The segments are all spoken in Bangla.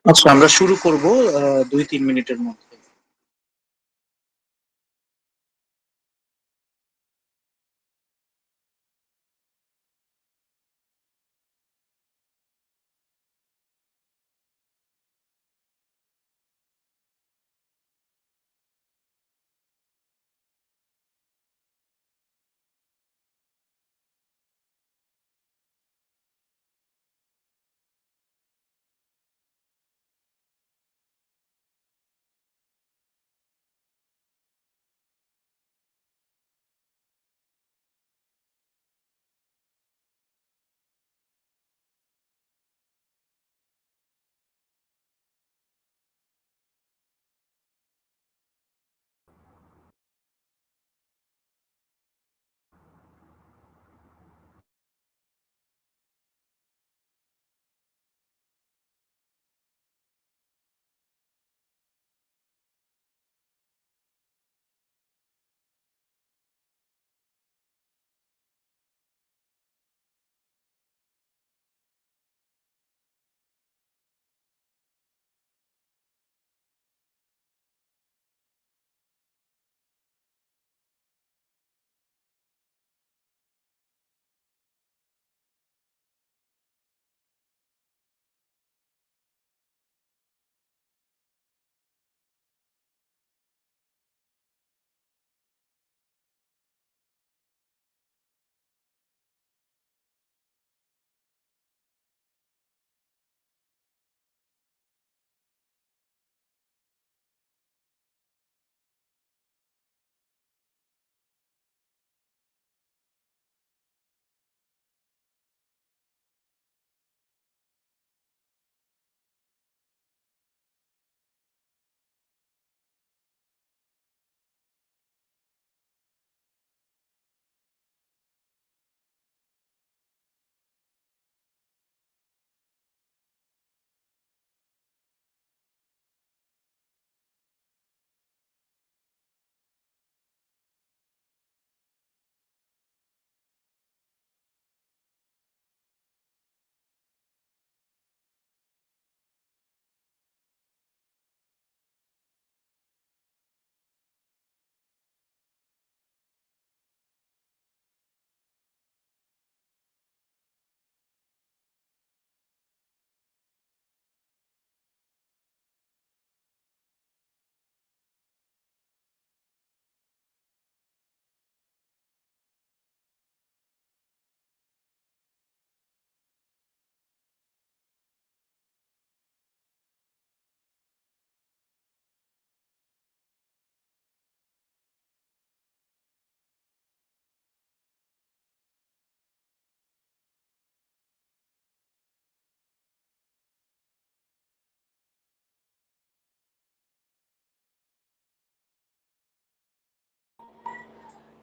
আচ্ছা, আমরা শুরু করব 2-3 মিনিটের মধ্যে।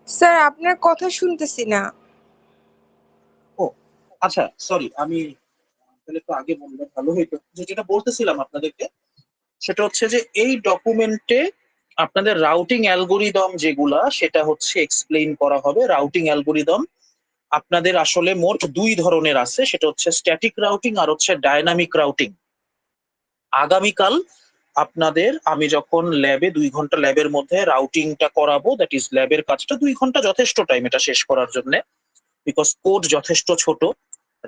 স্যার, আপনার কথা শুনতেছি না। ও আচ্ছা, সরি, আমি তাহলে একটু আগে বললে ভালো হইতো। যেটা বলতেছিলাম আপনাদেরকে, সেটা হচ্ছে যে এই ডকুমেন্টে আপনাদের রাউটিং অ্যালগোরিদম যেগুলা, সেটা হচ্ছে এক্সপ্লেইন করা হবে। রাউটিং অ্যালগোরিদম আপনাদের আসলে মোট দুই ধরনের আছে, সেটা হচ্ছে স্ট্যাটিক রাউটিং আর হচ্ছে ডায়নামিক রাউটিং। আগামীকাল আপনাদের, আমি যখন ল্যাবে 2 ঘন্টা ল্যাবের মধ্যে রাউটিংটা করাবো, দ্যাট ইজ ল্যাবের কাজটা 2 ঘন্টা যথেষ্ট টাইম এটা শেষ করার জন্য, বিকজ কোড যথেষ্ট ছোট,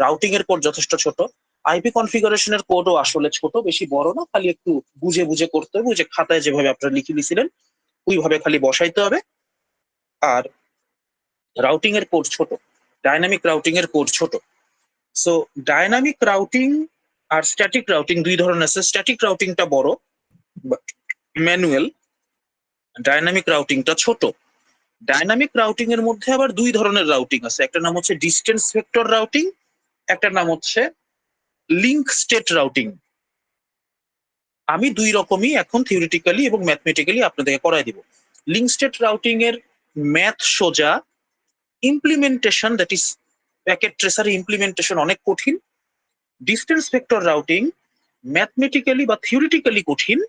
রাউটিং এর কোড যথেষ্ট ছোট, আইপি কনফিগারেশনের কোডও আসলে ছোট, বেশি বড় না, খালি একটু বুঝে বুঝে করতে হবে। ওই যে খাতায় যেভাবে আপনারা লিখে দিয়েছিলেন ওইভাবে খালি বসাইতে হবে। আর রাউটিং এর কোড ছোট, ডাইনামিক রাউটিং এর কোড ছোট। সো ডাইনামিক রাউটিং আর স্ট্যাটিক রাউটিং দুই ধরনের আছে। স্ট্যাটিক রাউটিংটা বড়, ম্যানুয়াল। ডাইনামিক রাউটিংটা ছোট। ডাইনামিক রাউটিং এর মধ্যে আবার দুই ধরনের রাউটিং আছে, একটা নাম হচ্ছে ডিস্টেন্স ভেক্টর রাউটিং, একটা নাম হচ্ছে লিঙ্ক স্টেট রাউটিং। আমি দুই রকমই এখন থিওরিটিক্যালি এবং ম্যাথমেটিক্যালি আপনাদেরকে করাই দিব। লিঙ্ক স্টেট রাউটিং এর ম্যাথ সোজা, implementation, that is packet tracer implementation অনেক কঠিন। ডিস্টেন্স ভেক্টর রাউটিং ম্যাথমেটিক্যালি বা থিওরিটিক্যালি কঠিন,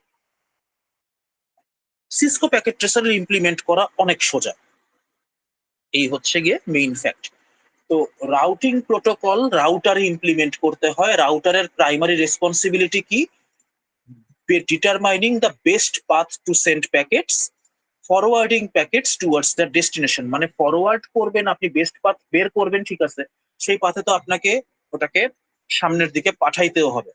সিসকো প্যাকেট ট্রেসারের ইমপ্লিমেন্ট করা অনেক সোজা। এই হচ্ছে গিয়ে মেইন ফ্যাক্ট। তো রাউটিং প্রোটোকল রাউটারে ইমপ্লিমেন্ট করতে হয়। রাউটারের প্রাইমারি রেসপন্সিবিলিটি কি? determining the best path to send packets, forwarding packets towards the destination, মানে ফরওয়ার্ড করবেন আপনি, বেস্ট পাথ বের করবেন, ঠিক আছে, সেই পাথে তো আপনাকে ওটাকে সামনের দিকে পাঠাইতেও হবে।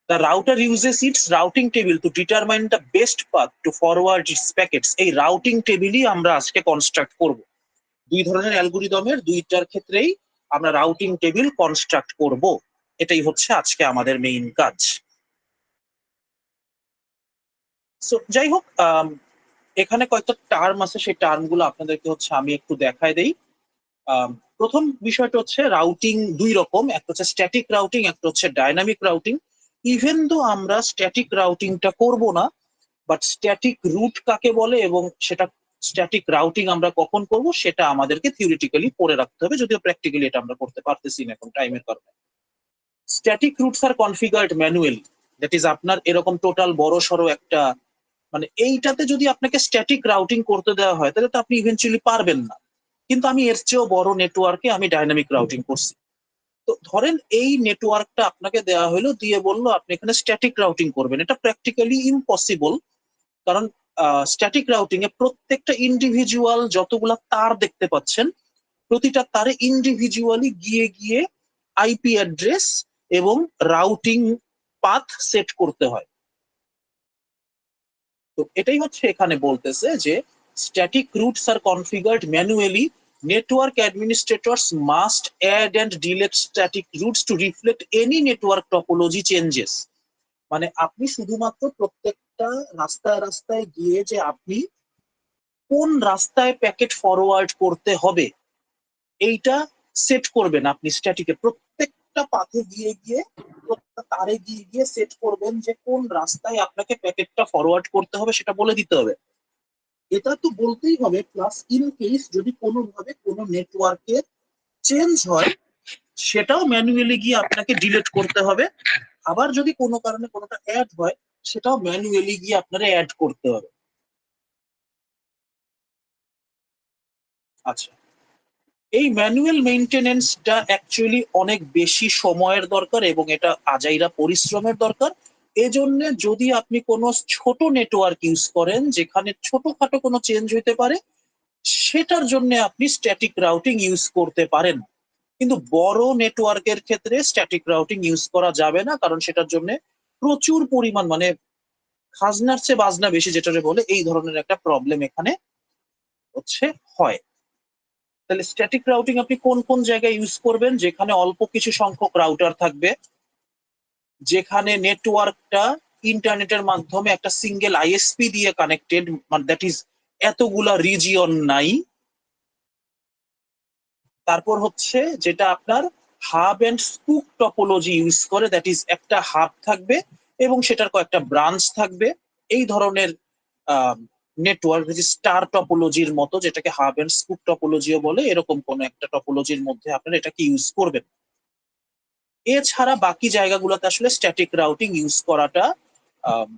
The router uses it's routing table to determine the best path to forward it's packets. এই রাউটিং টেবিলই আমরা আজকে কনস্ট্রাক্ট করব। দুই ধরনের অ্যালগোরিদমের দুইটার ক্ষেত্রেই আমরা রাউটিং টেবিল কনস্ট্রাক্ট করব। এটাই হচ্ছে আজকে আমাদের মেইন কাজ। সো যাই হোক, এখানে কয়েকটা টার্ম আছে, সেই টার্ম গুলো আপনাদেরকে হচ্ছে আমি একটু দেখায় দেই। প্রথম বিষয়টা হচ্ছে রাউটিং দুই রকম, একটা হচ্ছে স্ট্যাটিক রাউটিং, একটা হচ্ছে ডাইনামিক রাউটিং। ইভেন দো আমরা স্ট্যাটিক রাউটিংটা করব না, বাট স্ট্যাটিক রুট কাকে বলে এবং সেটা স্ট্যাটিক রাউটিং আমরা কখন করব সেটা আমাদেরকে থিওরিটিক্যালি পড়ে রাখতে হবে, যদিও প্র্যাকটিক্যালি এটা আমরা করতে পারতেছি না এখন টাইমের কারণে। স্ট্যাটিক রুটস আর কনফিগার্ড ম্যানুয়ালি, দ্যাট ইজ আপনার এরকম টোটাল বড় সড়ো একটা, মানে এইটাতে যদি আপনাকে স্ট্যাটিক রাউটিং করতে দেওয়া হয় তাহলে তো আপনি ইভেন্চুয়ালি পারবেন না। কিন্তু আমি এর চেয়েও বড় নেটওয়ার্কে আমি ডাইনামিক রাউটিং করছি। তো ধরেন এই নেটওয়ার্কটা আপনাকে দেওয়া হলো, দিয়ে বললো আপনি এখানে স্ট্যাটিক রাউটিং করবেন, এটা প্র্যাকটিক্যালি ইম্পসিবল। কারণ স্ট্যাটিক রাউটিং এ প্রত্যেকটা ইন্ডিভিজুয়াল যতগুলা তার দেখতে পাচ্ছেন, প্রতিটা তারে ইন্ডিভিজুয়ালি গিয়ে গিয়ে আইপি অ্যাড্রেস এবং রাউটিং পাথ সেট করতে হয়। তো এটাই হচ্ছে এখানে বলতেছে যে স্ট্যাটিক রুটস আর configured manually, network administrators must add and delete static routes to reflect any network topology changes. মানে আপনি শুধুমাত্র প্রত্যেকটা রাস্তায় রাস্তায় গিয়ে যে আপনি কোন রাস্তায় প্যাকেট ফরওয়ার্ড করতে হবে এইটা সেট করবেন আপনি স্ট্যাটিকে, প্রত্যেকটা পাথে গিয়ে গিয়ে, প্রত্যেকটা তারে গিয়ে গিয়ে সেট করবেন যে কোন রাস্তায় আপনাকে প্যাকেটটা ফরওয়ার্ড করতে হবে সেটা বলে দিতে হবে। এটা তো বলতেই হবে, প্লাস ইন কেস যদি কোনোভাবে কোনো নেটওয়ার্কে চেঞ্জ হয় সেটাও ম্যানুয়ালি গিয়ে আপনাকে ডিলিট করতে হবে। আবার যদি কোনো কারণে কোনোটা অ্যাড হয় সেটাও ম্যানুয়ালি গিয়ে আপনারা অ্যাড করতে হবে। আচ্ছা, এই ম্যানুয়াল মেইনটেনেন্সটা অ্যাকচুয়ালি অনেক বেশি সময়ের দরকার এবং এটা আজাইরা পরিশ্রমের দরকার। এজন্য যদি আপনি কোনো ছোট নেটওয়ার্ক ইউজ করেন যেখানে ছোটখাটো কোনো চেঞ্জ হতে পারে, সেটার জন্য আপনি স্ট্যাটিক রাউটিং ইউজ করতে পারেন। কিন্তু বড় নেটওয়ার্কের ক্ষেত্রে স্ট্যাটিক রাউটিং ইউজ করা যাবে না, কারণ সেটার জন্য প্রচুর পরিমাণ, মানে খাজনার চেয়ে বাজনা বেশি যেটা বলে, এই ধরনের একটা প্রবলেম এখানে হচ্ছে হয়। তাহলে স্ট্যাটিক রাউটিং আপনি কোন কোন জায়গায় ইউজ করবেন? যেখানে অল্প কিছু সংখ্যক রাউটার থাকবে, যেখানে নেটওয়ার্কটা ইন্টারনেটের মাধ্যমে একটা সিঙ্গেল আইএসপি দিয়ে কানেক্টেড, মানে দ্যাট ইজ এতগুলা রিজিয়ন নাই। তারপর হচ্ছে যেটা আপনার hub and spoke topology use করে, দ্যাট ইজ একটা হাব থাকবে এবং সেটার কয়েকটা ব্রাঞ্চ থাকবে। এই ধরনের নেটওয়ার্ক স্টার টপোলজির মতো, যেটাকে হাব এন্ড স্পুক টপোলজিও বলে, এরকম কোন একটা টপোলজির মধ্যে আপনারা এটাকে ইউজ করবেন। এছাড়া বাকি জায়গাগুলোতে আসলে স্ট্যাটিক রাউটিং ইউজ করাটা আম,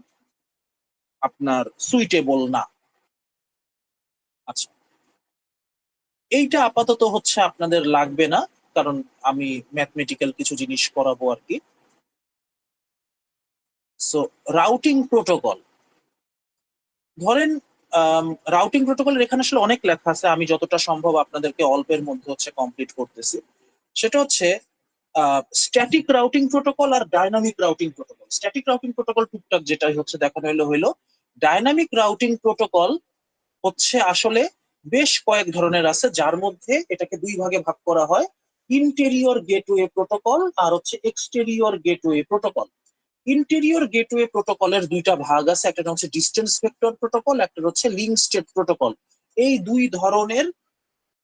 আপনার সুইটেবল না। আচ্ছা, এইটা আপাতত হচ্ছে আপনাদের লাগবে না, কারণ আমি ম্যাথমেটিক্যাল কিছু জিনিস করাবো আর কি। সো রাউটিং প্রোটোকল, ধরেন রাউটিং প্রোটোকলের এখানে আসলে অনেক লেখা আছে, আমি যতটা সম্ভব আপনাদেরকে অল্পের মধ্যে হচ্ছে কমপ্লিট করতেছি। সেটা হচ্ছে স্ট্যাটিক রাউটিং প্রোটোকল আর dynamic routing protocol. Static routing protocol টুকটাক যেটাই হচ্ছে দেখানো হলো। ডাইনামিক রাউটিং প্রোটোকল হচ্ছে আসলে বেশ কয়েক ধরনের আছে, যার মধ্যে এটাকে দুই ভাগে ভাগ করা হয়, ইন্টেরিয়র গেটওয়ে প্রোটোকল আর হচ্ছে exterior gateway protocol. Interior gateway প্রোটোকলের দুইটা ভাগ আছে, একটা হচ্ছে ডিস্টেন্স ভেক্টর প্রোটোকল, একটা হচ্ছে লিঙ্ক স্টেট প্রোটোকল। এই দুই ধরনের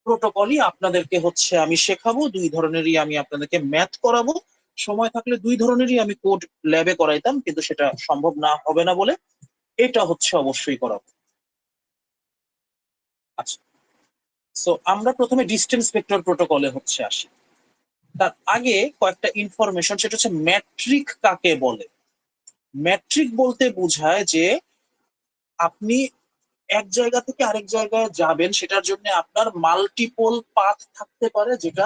প্রোটোকলই আপনাদেরকে হচ্ছে আমি শেখাবো, দুই ধরনেরই আমি আপনাদেরকে ম্যাথ করাবো। সময় থাকলে দুই ধরনেরই আমি কোড ল্যাবে করাইতাম, কিন্তু সেটা সম্ভব না হবে না বলে এটা হচ্ছে অবশ্যই করাবো। আচ্ছা, সো আমরা প্রথমে ডিস্টেন্স ভেক্টর প্রোটোকলে হচ্ছে আসি। তার আগে কয়েকটা ইনফরমেশন, সেটা হচ্ছে ম্যাট্রিক কাকে বলে। ম্যাট্রিক বলতে বোঝায় যে আপনি এক জায়গা থেকে আরেক জায়গায় যাবেন, সেটার জন্য আপনার মাল্টিপল পাথ থাকতে পারে, যেটা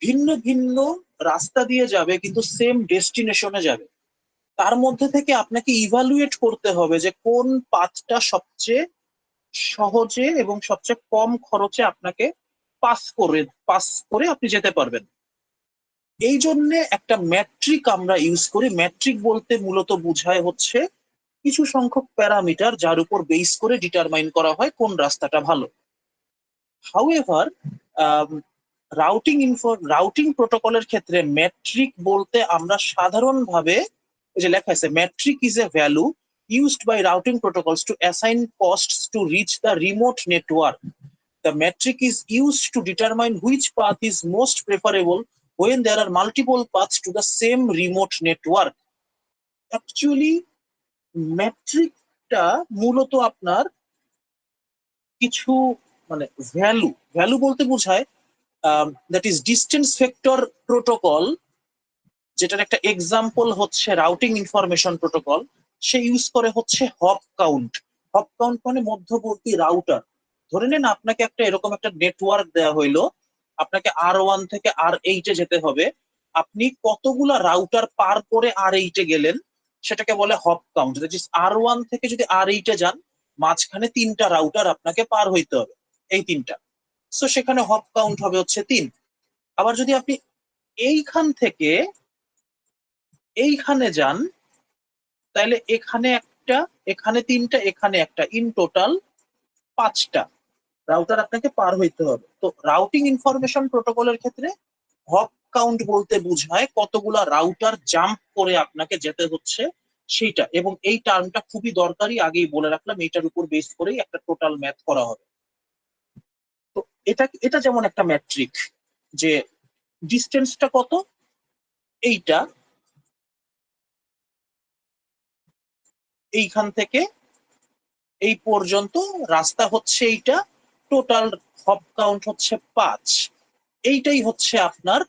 ভিন্ন ভিন্ন রাস্তা দিয়ে যাবে কিন্তু সেম ডেস্টিনেশনে যাবে। তার মধ্যে থেকে আপনাকে ইভালুয়েট করতে হবে যে কোন পাথটা সবচেয়ে সহজে এবং সবচেয়ে কম খরচে আপনাকে পাস করে আপনি যেতে পারবেন। এই জন্য একটা ম্যাট্রিক আমরা ইউজ করি। ম্যাট্রিক বলতে মূলত বোঝায় হচ্ছে কিছু সংখ্যক প্যারামিটার যার উপর বেস করে ডিটারমাইন করা হয় কোন রাস্তাটা ভালো। হাউএভার রাউটিং প্রোটোকলের ক্ষেত্রে ম্যাট্রিক বলতে আমরা সাধারণভাবে এই যে লেখা আছে, matric is a value used by routing protocols to assign costs to reach the remote network. The metric is used to determine which path is most preferable when there are multiple paths to the same remote network. Actually, মেট্রিকটা মূলত আপনার কিছু মানে ভ্যালু ভ্যালু বলতে বোঝায় that is distance vector protocol, যেটার একটা এক্সাম্পল হচ্ছে রাউটিং ইনফরমেশন প্রোটোকল। সে ইউজ করে হচ্ছে হপ কাউন্ট। হপ কাউন্ট মানে মধ্যবর্তী রাউটার। ধরে নিন আপনাকে একটা এরকম একটা নেটওয়ার্ক দেওয়া হইলো, আপনাকে R1 থেকে R8 যেতে হবে। আপনি কতগুলা রাউটার পার করে R8 গেলেন সেটাকে বলে hop count. That is R1 থেকে যদি R8 যান, মাঝখানে 3টা রাউটার আপনাকে পার হইতে হবে, এই 3টা। সো সেখানে হপ কাউন্ট হবে হচ্ছে 3। আবার যদি আপনি এইখান থেকে এইখানে যান, তাহলে এখানে একটা, এখানে 3টা, এখানে একটা, ইন টোটাল 5টা রাউটার আপনাকে পার হইতে হবে। তো রাউটিং ইনফরমেশন প্রোটোকলের ক্ষেত্রে হপ কাউন্ট বলতে বোঝায় কতগুলা রাউটার জাম্প করে আপনাকে যেতে হচ্ছে সেইটা। এবং এই টার্মটা খুবই দরকারি, আগেই বলে রাখলাম, এইটার উপর বেস করেই একটা টোটাল ম্যাথ করা হবে। তো এটা এটা যেমন একটা ম্যাট্রিক যে ডিস্টেন্সটা কত, এইটা এইখান থেকে এই পর্যন্ত রাস্তা হচ্ছে এইটা, টোটাল হপ কাউন্ট হচ্ছে 5। এইটাই হচ্ছে আপনার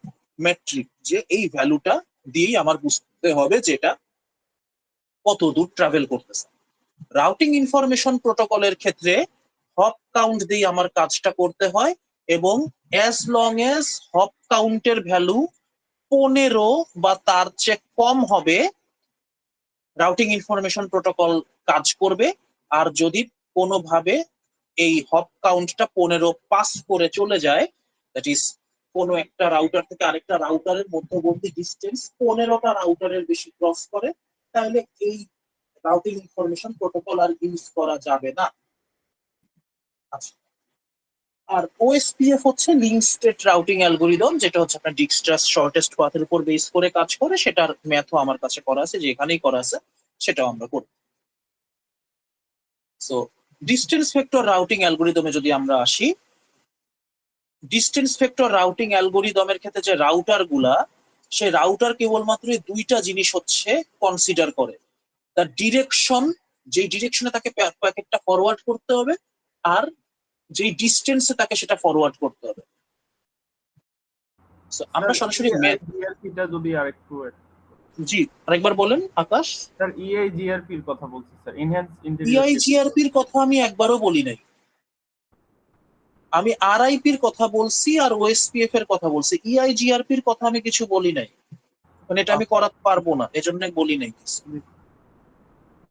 মেট্রিক, যে এই ভ্যালুটা দিয়েই আমার বুঝতে হবে যেটা কত দূর ট্রাভেল করতেছে। রাউটিং ইনফরমেশন প্রোটোকলের ক্ষেত্রে হপ কাউন্ট দিয়ে আমার কাজটা করতে হয়, এবং অ্যাজ লং এজ হপ কাউন্টের ভ্যালু 15 বা তার চেয়ে কম হবে, রাউটিং ইনফরমেশন প্রোটোকল কাজ করবে। আর যদি কোনোভাবে এই হপ কাউন্টটা 15 পাস করে চলে যায়, দ্যাট ইজ কোনো একটা রাউটার থেকে আরেকটা রাউটারের মধ্যবর্তী ডিস্টেন্স 15টা রাউটারের বেশি ক্রস করে, তাহলে এই রাউটিং ইনফরমেশন প্রোটোকল আর ইউজ করা যাবে না। আচ্ছা, আর ওএসপিএফ হচ্ছে লিঙ্ক স্টেট রাউটিং অ্যালগোরিদম, যেটা হচ্ছে আপনার ডিক্সট্রাস শর্টেস্ট পাথের উপর বেস করে কাজ করে। সেটার ম্যাথও আমার কাছে করা আছে, যেখানেই করা আছে সেটাও আমরা করি। সো ডিস্টেন্স ভেক্টর রাউটিং অ্যালগোরিদমে যদি আমরা আসি, ডিস্টেন্স ভেক্টর রাউটিং অ্যালগোরিদমের ক্ষেত্রে যে রাউটার গুলা, সে রাউটার কেবলমাত্র দুইটা জিনিস হচ্ছে কনসিডার করে। তার ডিরেকশন, যে ডিরেকশনে তাকে প্যাকেটটা ফরওয়ার্ড করতে হবে, আর যেই ডিস্টেন্সে তাকে সেটা ফরওয়ার্ড করতে হবে। সো আমরা সরাসরি ইআইজিআরপিটা যদি আরেকটু জি আরেকবার বলেন আকাশ। স্যার ইআইজিআরপির কথা বলছি স্যার, এনহ্যান্স ইন্টিগ্রেটেড। ইআইজিআরপির কথা আমি একবারও বলি নাই। আমি আরআইপির কথা বলছি আর ওএসপিএফ এর কথা বলছি, ইআইজিআরপির কথা আমি কিছু বলি নাই। মানে এটা আমি করাতে পারবো না, এজন্য বলি নাই কিছু।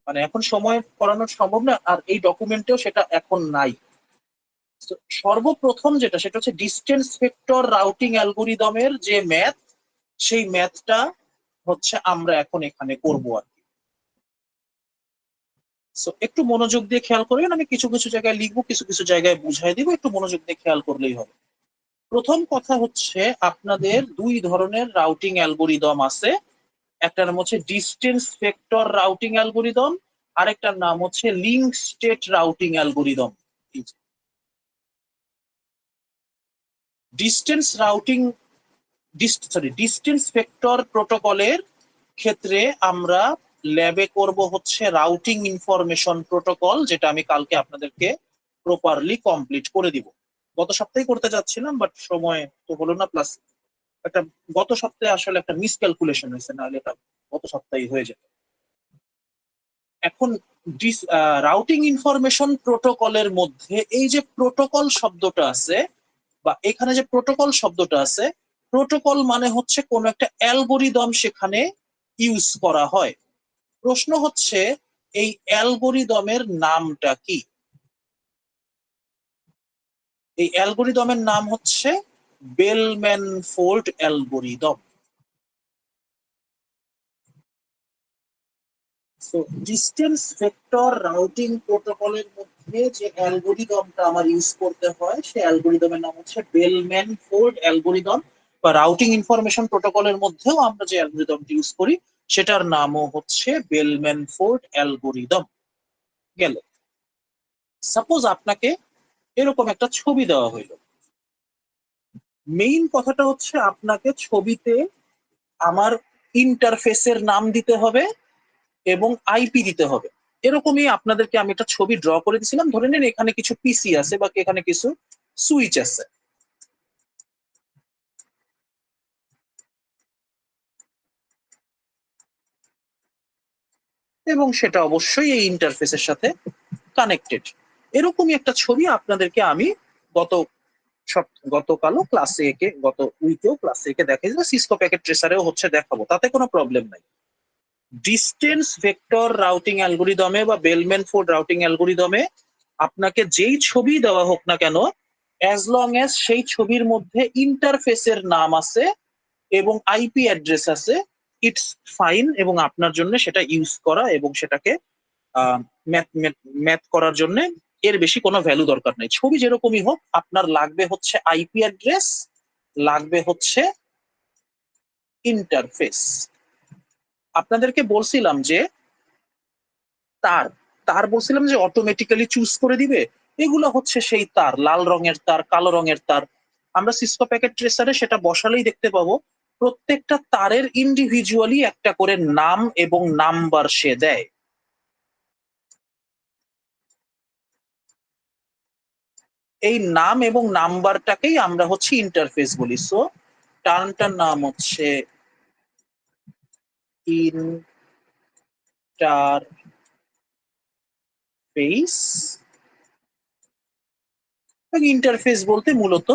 মানে এখন সময় করানো সম্ভব না, আর এই ডকুমেন্টেও সেটা এখন নাই। তো সর্বপ্রথম যেটা, সেটা হচ্ছে ডিস্টেন্স ভেক্টর রাউটিং অ্যালগোরিদমের যে ম্যাথ, সেই ম্যাথটা হচ্ছে আমরা এখন এখানে করব আর কি। সো একটু মনোযোগ দিয়ে খেয়াল করবেন, আমি কিছু কিছু জায়গায় লিখবো, কিছু কিছু জায়গায় বুঝাই দিব, একটু মনোযোগ দিয়ে খেয়াল করলেই হবে। প্রথম কথা হচ্ছে, আপনাদের দুই ধরনের রাউটিং অ্যালগোরিদম আছে। একটার নাম হচ্ছে ডিস্টেন্স ভেক্টর রাউটিং অ্যালগোরিদম, আরেকটার নাম হচ্ছে link state routing algorithm. Distance routing distance vector প্রোটোকলের ক্ষেত্রে আমরা ল্যাবে করব হচ্ছে রাউটিং ইনফরমেশন প্রোটোকল, যেটা আমি কালকে আপনাদেরকে প্রপারলি কমপ্লিট করে দিব। গত সপ্তাহে করতে যাচ্ছিলাম, বাট সময় তো হলো না, প্লাস একটা গত সপ্তাহে আসলে একটা মিসক্যালকুলেশন হয়েছে, নাহলে এটা গত সপ্তাহে হয়ে যেত। এখন রাউটিং ইনফরমেশন প্রোটোকলের মধ্যে এই যে প্রোটোকল শব্দটা আছে, বা এখানে যে প্রোটোকল শব্দটা আছে, প্রোটোকল মানে হচ্ছে কোন একটা অ্যালগোরিদম সেখানে ইউজ করা হয়। প্রশ্ন হচ্ছে এই অ্যালগোরিদমের নামটা কি? এই অ্যালগোরিদমের নাম হচ্ছে bellman fold algorithm. So distance vector routing প্রোটোকলের মধ্যে যে অ্যালগোরিদমটা আমার ইউজ করতে হয় সেই অ্যালগোরিদমের নাম হচ্ছে বেলম্যান ফোল্ড অ্যালগোরিদম, বা রাউটিং ইনফরমেশন প্রোটোকলের মধ্যেও আমরা যে অ্যালগোরিদমটি ইউজ করি সেটার নামও হচ্ছে বেলম্যান ফোল্ড অ্যালগোরিদম। গেল। সাপোজ আপনাকে এরকম একটা ছবি দেওয়া হইলো। মেইন কথাটা হচ্ছে আপনাকে ছবিতে আমার ইন্টারফেসের নাম দিতে হবে এবং আইপি দিতে হবে। এরকমই আপনাদেরকে আমি একটা ছবি ড্র করে দিয়েছিলাম। ধরে নিন এখানে কিছু পিসি আছে বা এখানে কিছু সুইচ আছে, এবং সেটা অবশ্যই এই ইন্টারফেসের সাথে কানেক্টেড। এরকমই একটা ছবি আপনাদেরকে আমি গত গতকালও ক্লাসে একে, গত উইকেও ক্লাসে একে দেখাই, সিসকো প্যাকেট ট্রেসারেও হচ্ছে দেখাবো, তাতে কোনো প্রবলেম নাই। ডিস্টেন্স ভেক্টর রাউটিং অ্যালগোরিদমে বা বেলম্যান ফোল্ড রাউটিং অ্যালগোরিদমে আপনাকে যেই ছবি দেওয়া হোক না কেন, অ্যাজ লং অ্যাজ সেই ছবির মধ্যে ইন্টারফেসের নাম আছে এবং আইপি অ্যাড্রেস আছে, ইটস ফাইন, এবং আপনার জন্য সেটা ইউজ করা এবং সেটাকে ম্যাথ করার জন্য এর বেশি কোনো ভ্যালু দরকার নেই। ছবি যেরকমই হোক, আপনার লাগবে হচ্ছে আইপি অ্যাড্রেস, লাগবে হচ্ছে ইন্টারফেস। আপনাদেরকে বলছিলাম যে তার তার বলছিলাম যে অটোমেটিক্যালি চুজ করে দিবে, এগুলো হচ্ছে সেই তার, লাল রঙের তার, কালো রঙের তার। আমরা সিসকো প্যাকেট ট্রেসারে সেটা বসালেই দেখতে পাবো প্রত্যেকটা তারের ইন্ডিভিজুয়ালি একটা করে নাম এবং নাম্বার সে দেয়। এই নাম এবং নাম্বারটাকেই আমরা হচ্ছে ইন্টারফেস বলি। সো টার্মটার নাম হচ্ছে ইন্টারফেস। ইন্টারফেস বলতে মূলত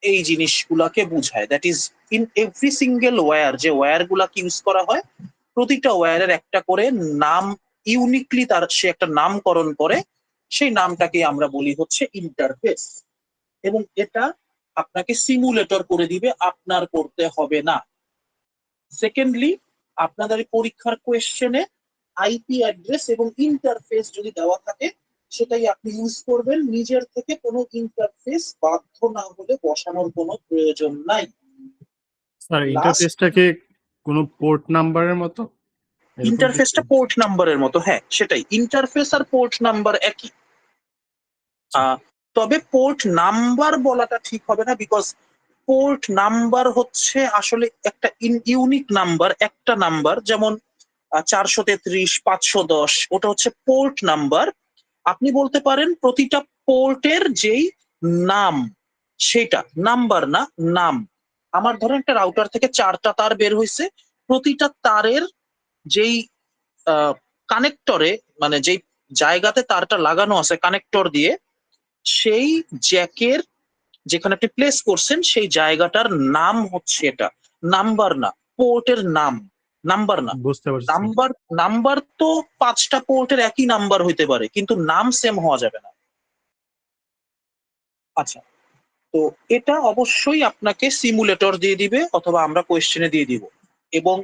এই জিনিসগুলাকে বুঝায়, that is in every single wire, যে ওয়্যার গুলাকে ইউজ করা হয় প্রতিটা ওয়্যারের একটা করে নাম, ইউনিকলি তার সে একটা নামকরণ করে, সেই নামটাকে আমরা বলি হচ্ছে ইন্টারফেস। এবং এটা আপনাকে সিমুলেটর করে দিবে, আপনার করতে হবে না। সেকেন্ডলি, আপনাদের পরীক্ষার কোয়েশ্চেনে আইপি অ্যাড্রেস এবং ইন্টারফেস যদি দেওয়া থাকে সেটাই আপনি ইউজ করবেন, নিজের থেকে কোনো ইন্টারফেস বাধ্য না হলে বসানোর কোনো প্রয়োজন নাই। স্যার লাস্ট, ইন্টারফেসটা কি কোনো পোর্ট নাম্বারের মতো এরকম কিছু? ইন্টারফেসটা পোর্ট নাম্বারের মতো, হ্যাঁ সেটাই, ইন্টারফেস আর পোর্ট নাম্বার একই। তবে পোর্ট নাম্বার বলাটা ঠিক হবে না, বিকজ পোর্ট নাম্বার হচ্ছে আসলে একটা ইউনিক নাম্বার, একটা নাম্বার, যেমন 433, 510, ওটা হচ্ছে পোর্ট নাম্বার। আপনি বলতে পারেন প্রতিটা পোর্টের যেই নাম, সেটা নাম্বার না, নাম। আমার ধরেন একটা রাউটার থেকে 4টা তার বের হয়েছে, প্রতিটা তারের যেই কানেক্টরে, মানে যেই জায়গাতে তারটা লাগানো আছে কানেক্টর দিয়ে, সেই জ্যাকের যেখানে আপনি প্লেস করছেন সেই জায়গাটার নাম হচ্ছে এটা, নাম্বার না, পোর্টের নাম, নাম্বার না। বুঝতে পারছি স্যার। নাম্বার, নাম্বার তো 5টা পোর্টের একই নাম্বার হইতে পারে, কিন্তু নাম সেম হওয়া যাবে না। আচ্ছা, তো এটা অবশ্যই আপনাকে সিমুলেটর দিয়ে দিবে অথবা আমরা কোয়েশ্চেনে দিয়ে দিব। এবং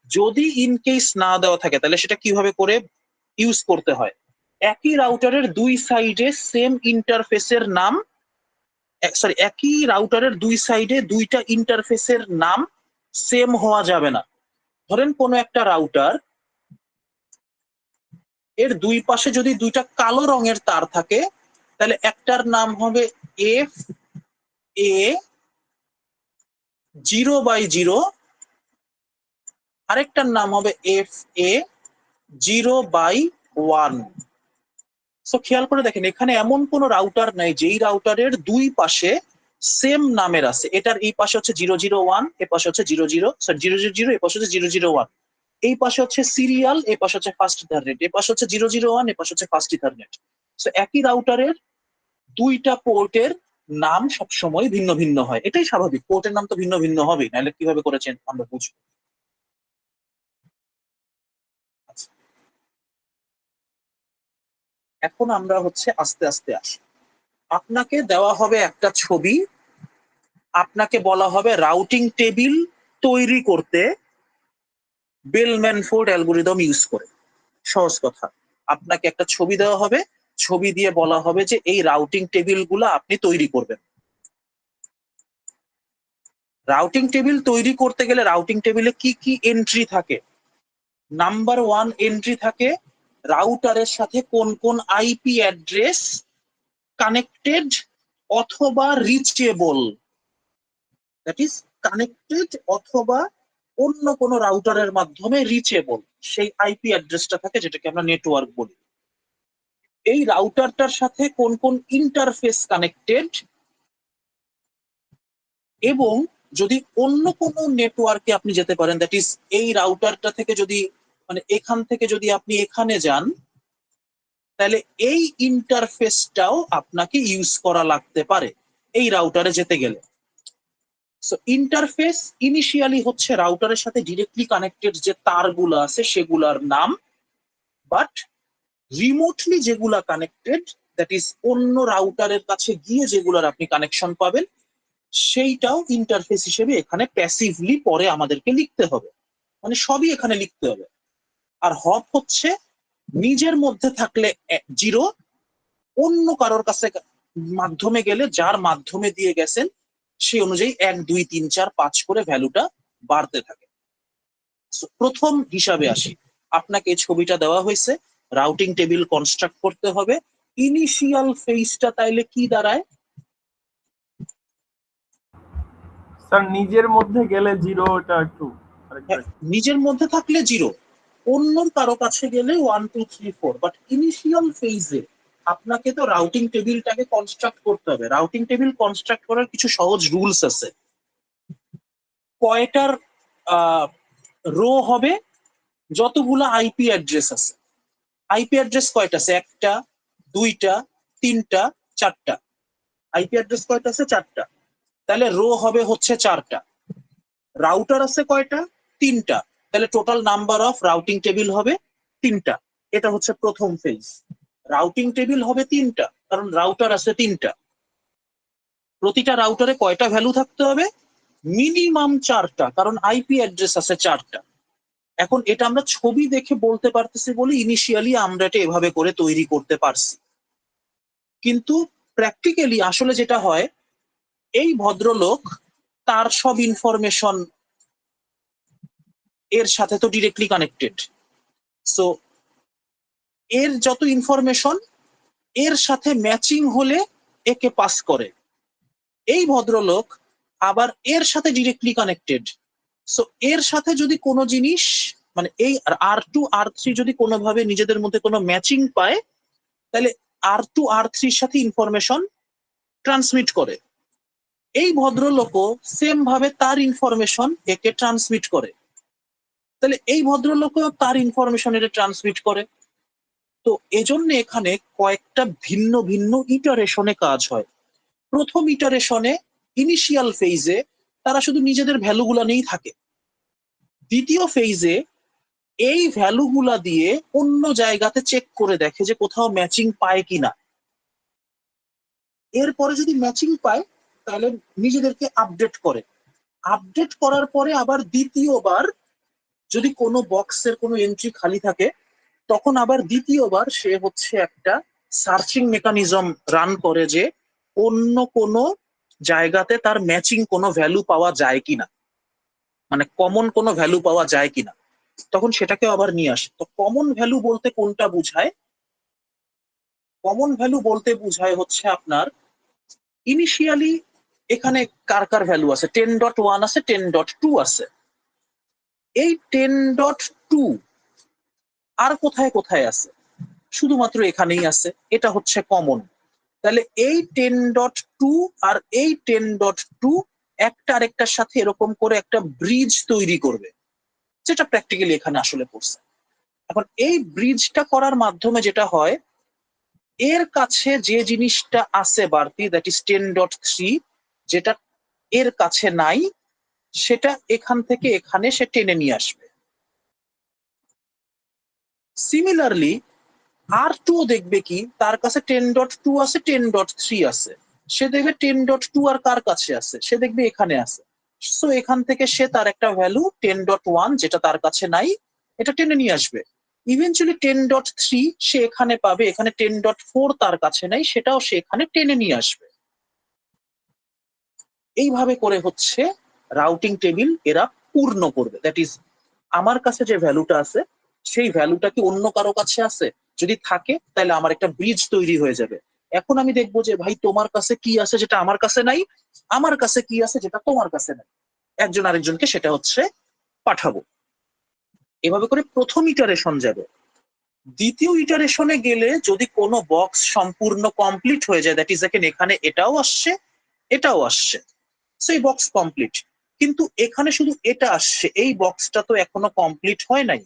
যদি ইন কেস না দেওয়া থাকে তাহলে সেটা কিভাবে করে ইউজ করতে হয়। একই রাউটারের দুই সাইডে সেম ইন্টারফেসের নাম, সরি, একই রাউটারের দুই সাইডে দুইটা ইন্টারফেসের নাম সেম হওয়া যাবে না। ধরেন কোনো একটা রাউটার, এর দুই পাশে যদি দুইটা কালো রঙের তার থাকে, তাহলে একটার নাম হবে এফ এ 0/0, আরেকটার নাম হবে এফ এ 0/1। সো খেয়াল করে দেখেন, এখানে এমন কোনো রাউটার নাই যেই রাউটারের দুই পাশে সেম নামের আছে। এটার এই পাশে হচ্ছে 001, এ পাশে হচ্ছে 00, সরি 000, এ পাশে হচ্ছে 001। এই পাশে হচ্ছে সিরিয়াল, এ পাশে হচ্ছে ফার্স্ট ইথারনেট, এ পাশে হচ্ছে 001, এ পাশে হচ্ছে ফার্স্ট ইথারনেট। সো একই রাউটারের দুইটা পোর্টের নাম সবসময় ভিন্ন ভিন্ন হয়, এটাই স্বাভাবিক, পোর্টের নাম তো ভিন্ন ভিন্ন হবেই, নাহলে কিভাবে করেছেন আমরা বুঝবো। আচ্ছা, এখন আমরা হচ্ছে আস্তে আস্তে আসি। আপনাকে দেওয়া হবে একটা ছবি, আপনাকে বলা হবে রাউটিং টেবিল তৈরি করতে বেল-ম্যানফোর্ড অ্যালগরিদম ইউজ করে। সহজ কথা, আপনাকে একটা ছবি দেওয়া হবে, ছবি দিয়ে বলা হবে যে এই রাউটিং টেবিল গুলো আপনি তৈরি করবেন। রাউটিং টেবিল তৈরি করতে গেলে রাউটিং টেবিলে কি কি এন্ট্রি থাকে? নাম্বার 1 এন্ট্রি থাকে রাউটারের সাথে কোন কোন আইপি অ্যাড্রেস কানেক্টেড অথবা রিচেবল, দ্যাট ইজ কানেক্টেড অথবা অন্য কোনো রাউটারের মাধ্যমে রিচেবল, সেই আইপি অ্যাড্রেসটা থাকে যেটাকে আমরা নেটওয়ার্ক বলি। এই রাউটারটার সাথে কোন কোন ইন্টারফেস কানেক্টেড, এবং যদি অন্য কোনো নেটওয়ার্কে আপনি যেতে পারেন, দ্যাট ইজ এই রাউটারটা থেকে যদি মানে এখান থেকে যদি আপনি এখানে যান, তাহলে এই ইন্টারফেসটাও আপনাকে ইউজ করা লাগতে পারে এই রাউটারে যেতে গেলে। সো ইন্টারফেস ইনিশিয়ালি হচ্ছে রাউটারের সাথে ডিরেক্টলি কানেক্টেড যে তারগুলো আছে সেগুলার নাম, বাট রিমোটলি যেগুলা কানেক্টেড, দ্যাট ইজ অন্য রাউটারের কাছে গিয়ে যেগুলার আপনি কানেকশন পাবেন, সেইটাও ইন্টারফেস হিসেবে এখানে প্যাসিভলি পরে আমাদেরকে লিখতে হবে, মানে সবই এখানে লিখতে হবে। আর হপ হচ্ছে নিজের মধ্যে থাকলে 0, অন্য কারোর কাছে মাধ্যমে গেলে যার মাধ্যমে দিয়ে গেছেন সেই অনুযায়ী 1 2 3 4 5 করে ভ্যালুটা বাড়তে থাকে। So, প্রথম হিসাবে আসি, আপনাকে এই ছবিটা দেওয়া হয়েছে, রাউটিং টেবিল কনস্ট্রাক্ট করতে হবে। ইনিশিয়াল ফেজটা তাইলে কি দাঁড়ায়? স্যার নিজের মধ্যে গেলে 0, এটা একটু আরেকবার। নিজের মধ্যে থাকলে 0, অন্য কারো কাছে গেলে 1 2 3 4, বাট ইনিশিয়াল ফেজে আপনাকে তো রাউটিং টেবিলটাকে কনস্ট্রাক্ট করতে হবে। রাউটিং টেবিল কনস্ট্রাক্ট করার কিছু সহজ রুলস আছে। কয়টার রো হবে? যতগুলা আইপি অ্যাড্রেস আছে। আইপি অ্যাড্রেস কয়টা আছে? 1টা 2টা 3টা 4টা। আইপি অ্যাড্রেস কয়টা আছে? 4টা। তাহলে রো হবে হচ্ছে 4টা। রাউটার আছে কয়টা? 3টা। তাহলে total number of routing table হবে 3টা। এটা হচ্ছে প্রথম ফেজ। রাউটিং টেবিল হবে 3টা, কারণ রাউটার আছে 3টা। প্রতিটা রাউটারে কয়টা ভ্যালু থাকতে হবে? মিনিমাম 4টা, কারণ আইপি অ্যাড্রেস আছে 4টা। এখন এটা আমরা ছবি দেখে বলতে পারতেছি বলে ইনিশিয়ালি আমরা এটা এভাবে করে তৈরি করতে পারছি, কিন্তু প্র্যাকটিক্যালি আসলে যেটা হয়, এই ভদ্রলোক তার সব ইনফরমেশন এর সাথে তো ডিরেক্টলি কানেক্টেড। সো এর যত ইনফরমেশন এর সাথে ম্যাচিং হলে একে পাস করে। এই ভদ্রলোক আবার এর সাথে ডিরেক্টলি কানেক্টেড। সো এর সাথে যদি কোনো জিনিস মানে এই R2 R3 যদি কোনোভাবে নিজেদের মধ্যে কোনো ম্যাচিং পায়, তাহলে R2 R3 সাথে ইনফরমেশন ট্রান্সমিট করে। এই ভদ্রলোকও সেম ভাবে তার ইনফরমেশন একে ট্রান্সমিট করে, তাহলে এই ভদ্রলোকও তার ইনফরমেশন এটা ট্রান্সমিট করে। তো এজন্য এখানে কয়েকটা ভিন্ন ভিন্ন ইটারেশনে কাজ হয়। প্রথম ইটারেশনে ইনিশিয়াল ফেজে তারা শুধু নিজেদের ভ্যালুগুলা নিয়েই থাকে। দ্বিতীয় ফেজে এই ভ্যালুগুলা দিয়ে অন্য জায়গাতে চেক করে দেখে যে কোথাও ম্যাচিং পায় কিনা। এরপরে যদি ম্যাচিং পায় তাহলে নিজেদেরকে আপডেট করে। আপডেট করার পরে আবার দ্বিতীয়বার যদি কোনো বক্সের কোনো এন্ট্রি খালি থাকে, তখন আবার দ্বিতীয়বার সে হচ্ছে একটা সার্চিং মেকানিজম রান করে যে অন্য কোনো জায়গাতে তার ম্যাচিং কোনো ভ্যালু পাওয়া যায় কিনা, মানে কমন কোনো ভ্যালু পাওয়া যায় কিনা, তখন সেটাকে আবার নিয়ে আসে। তো কমন ভ্যালু বলতে কোনটা বুঝায়? কমন ভ্যালু বলতে বুঝায় হচ্ছে আপনার ইনিশিয়ালি এখানে কার কার ভ্যালু আছে, 10.1 আছে, 10.2 আছে। এই 10.2 আর কোথায় কোথায় আছে? শুধুমাত্র এখানেই আছে, এটা হচ্ছে কমন। তাহলে এই 10.2 আর এই 10.2 একটা আরেকটার সাথে এরকম করে একটা ব্রিজ তৈরি করবে, যেটা প্র্যাকটিক্যালি এখানে আসলে পড়ছে। এখন এই ব্রিজটা করার মাধ্যমে যেটা হয়, এর কাছে যে জিনিসটা আছে বাড়তি, দ্যাট ইজ 10.3, যেটা এর কাছে নাই সেটা এখান থেকে এখানে সে টেনে নিয়ে আসবে। সিমিলারলি R2 দেখবে কি তার কাছে 10.2 আছে, 10.3 আছে, সে দেখবে 10.2 আর কার কাছে আছে, সে দেখবে এখানে আছে। সো এখান থেকে সে তার একটা ভ্যালু 10.1 যেটা তার কাছে নাই এটা টেনে নিয়ে আসবে। ইভেনচুয়ালি 10.3 সে এখানে পাবে, এখানে 10.4 তার কাছে নাই, সেটাও সে এখানে টেনে নিয়ে আসবে। এইভাবে করে হচ্ছে রাউটিং টেবিল এরা পূর্ণ করবে। দ্যাট ইজ আমার কাছে যে ভ্যালুটা আছে সেই ভ্যালুটা কি অন্য কারো কাছে আছে, যদি থাকে তাহলে আমার একটা ব্রিজ তৈরি হয়ে যাবে। এখন আমি দেখবো যে ভাই তোমার কাছে কি আছে যেটা আমার কাছে নাই, আমার কাছে কি আছে যেটা তোমার কাছে নাই, একজন আরেকজনকে সেটা হচ্ছে পাঠাবো। এভাবে করে প্রথম ইটারেশন যাবে। দ্বিতীয় ইটারেশনে গেলে যদি কোনো বক্স সম্পূর্ণ কমপ্লিট হয়ে যায়, দ্যাট ইজ দেখেন এখানে এটাও আসছে এটাও আসছে, সেই বক্স কমপ্লিট। কিন্তু এখানে শুধু এটা আসছে, এই বক্সটা তো এখনো কমপ্লিট হয় নাই।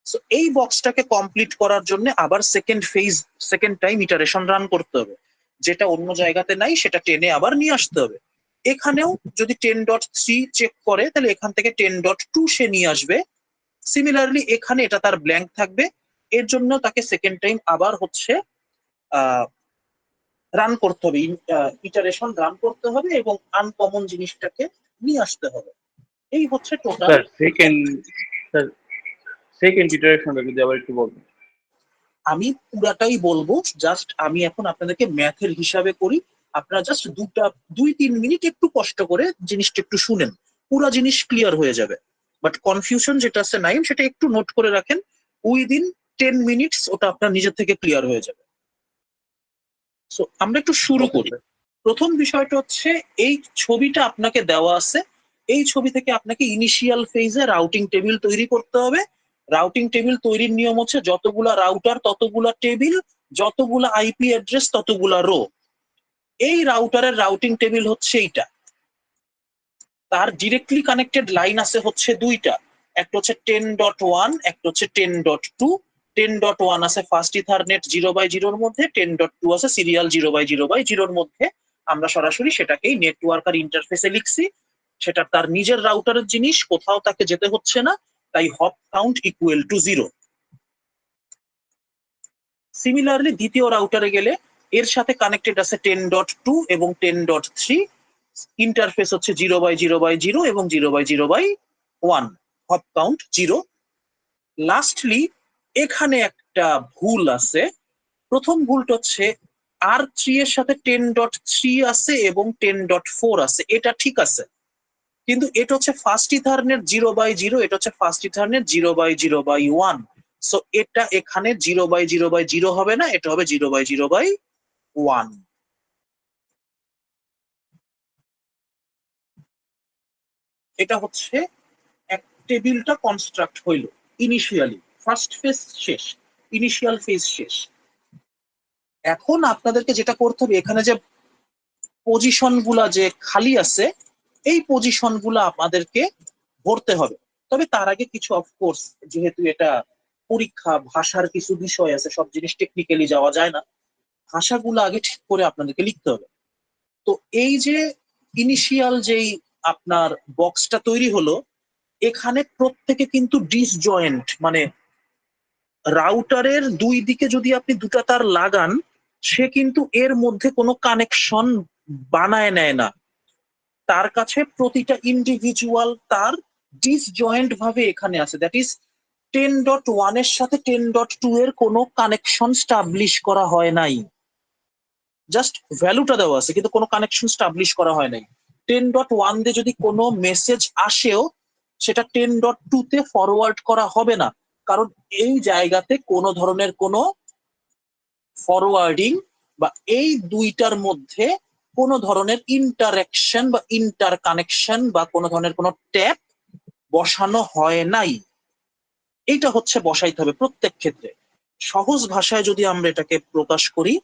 সো এই বক্সটাকে কমপ্লিট করার জন্য আবার সেকেন্ড টাইম ইটারেশন রান করতে হবে, যেটা অন্য জায়গাতে নাই সেটা টেনে আবার নিয়ে আসতে হবে। এখানেও যদি 10.3 চেক করে তাহলে এখান থেকে 10.2 সে নিয়ে আসবে। সিমিলারলি এখানে এটা তার ব্ল্যাঙ্ক থাকবে, এর জন্য তাকে সেকেন্ড টাইম আবার হচ্ছে রান করতে হবে, ইটারেশন রান করতে হবে এবং আনকমন জিনিসটাকে নিয়ে আসতে হবে। এই হচ্ছে টোটাল। স্যার সেকেন্ড ইটারেশনটা যদি আবার একটু বলবেন। আমি পুরাটাই বলবো, জাস্ট আমি এখন আপনাদেরকে ম্যাথের হিসাবে করি, আপনারা জাস্ট 2-3 মিনিট একটু কষ্ট করে জিনিসটা একটু শুনেন, পুরা জিনিস ক্লিয়ার হয়ে যাবে। বাট কনফিউশন যেটা আছে নাইম সেটা একটু নোট করে রাখেন, উইদিন 10 মিনিটস ওটা আপনার নিজের থেকে ক্লিয়ার হয়ে যাবে। সো আমরা একটু শুরু করি। প্রথম বিষয়টা হচ্ছে এই ছবিটা আপনাকে দেওয়া আছে, এই ছবি থেকে আপনাকে ইনিশিয়াল ফেজে রাউটিং টেবিল তৈরি করতে হবে। রাউটিং টেবিল তৈরির নিয়ম হচ্ছে যতগুলা রাউটার ততগুলা টেবিল, যতগুলা আইপি অ্যাড্রেস ততগুলা রো। এই রাউটারের রাউটিং টেবিল হচ্ছে এইটা। তার ডিরেক্টলি কানেক্টেড লাইন আছে হচ্ছে দুইটা, একটা হচ্ছে 10.1, একটা হচ্ছে 10.2। 10.1 আছে ফার্স্ট ইথারনেট 0/0 মধ্যে, 10.2 আছে সিরিয়াল 0/0/0 মধ্যে। আমরা সরাসরি সেটাকেই নেটওয়ার্ক আর ইন্টারফেসে লিখছি, সেটা তার নিজের রাউটারের জিনিস, কোথাও তাকে যেতে হচ্ছে না, তাই hop count equal to 0। Similarly দ্বিতীয় রাউটারে গেলে এর সাথে কানেক্টেড আছে 10.2 এবং 10.3, ইন্টারফেস হচ্ছে 0/0/0 এবং 0/0/1, হপ কাউন্ট 0। লাস্টলি এখানে একটা ভুল আছে। প্রথম ভুলটা হচ্ছে R3 এর সাথে 10.3 আছে এবং 10.4 আছে, এটা ঠিক আছে, কিন্তু এটা হচ্ছে ফার্স্ট ইথারনেট 0/0, এটা হচ্ছে ফার্স্ট ইথারনেট 0/0/1। সো এটা এখানে 0/0/0 হবে না, এটা হবে 0/0/1। এটা হচ্ছে এক টেবিলটা কনস্ট্রাক্ট হইল ইনিশিয়ালি, ফার্স্ট ফেজ শেষ, ইনিশিয়াল ফেজ শেষ। এখন আপনাদেরকে যেটা করতে হবে, এখানে যে পজিশন গুলা যে খালি আছে এই পজিশন গুলা আমাদেরকে ভরতে হবে। তবে তার আগে কিছু অফকোর্স, যেহেতু এটা পরীক্ষা, ভাষার কিছু বিষয় আছে, সব জিনিস টেকনিক্যালি যাওয়া যায় না, ভাষাগুলো আগে ঠিক করে আপনাদেরকে লিখতে হবে। তো এই যে ইনিশিয়াল যেই আপনার বক্সটা তৈরি হলো, এখানে প্রত্যেকে কিন্তু ডিসজয়েন্ট, মানে রাউটারের দুই দিকে যদি আপনি দুটা তার লাগান সে কিন্তু এর মধ্যে কোনো কানেকশন বানায় নেয় না, তার কাছে প্রতিটা ইন্ডিভিজুয়াল তার ডিসজয়েন্ট ভাবে এখানে আছে। দ্যাট ইজ 10.1 এর সাথে 10.2 এর কোনো কানেকশন স্টাবলিশ করা হয় নাই, জাস্ট ভ্যালুটা দেওয়া আছে কিন্তু কোনো কানেকশন স্টাবলিশ করা হয় নাই। 10.1 দিয়ে যদি কোনো মেসেজ আসেও সেটা 10.2 তে ফরওয়ার্ড করা হবে না, কারণ এই জায়গাতে কোনো ধরনের কোনো ফরওয়ার্ডিং বা এই দুইটার মধ্যে কোনো ধরনের ইন্টারাকশন বা ইন্টার কানেকশন বা কোনো ধরনের কোনো ট্যাপ বসানো হয় নাই। এইটা হচ্ছে বসাইতে হবে প্রত্যেক ক্ষেত্রে। সহজ ভাষায় যদি আমরা এটাকে প্রকাশ করি,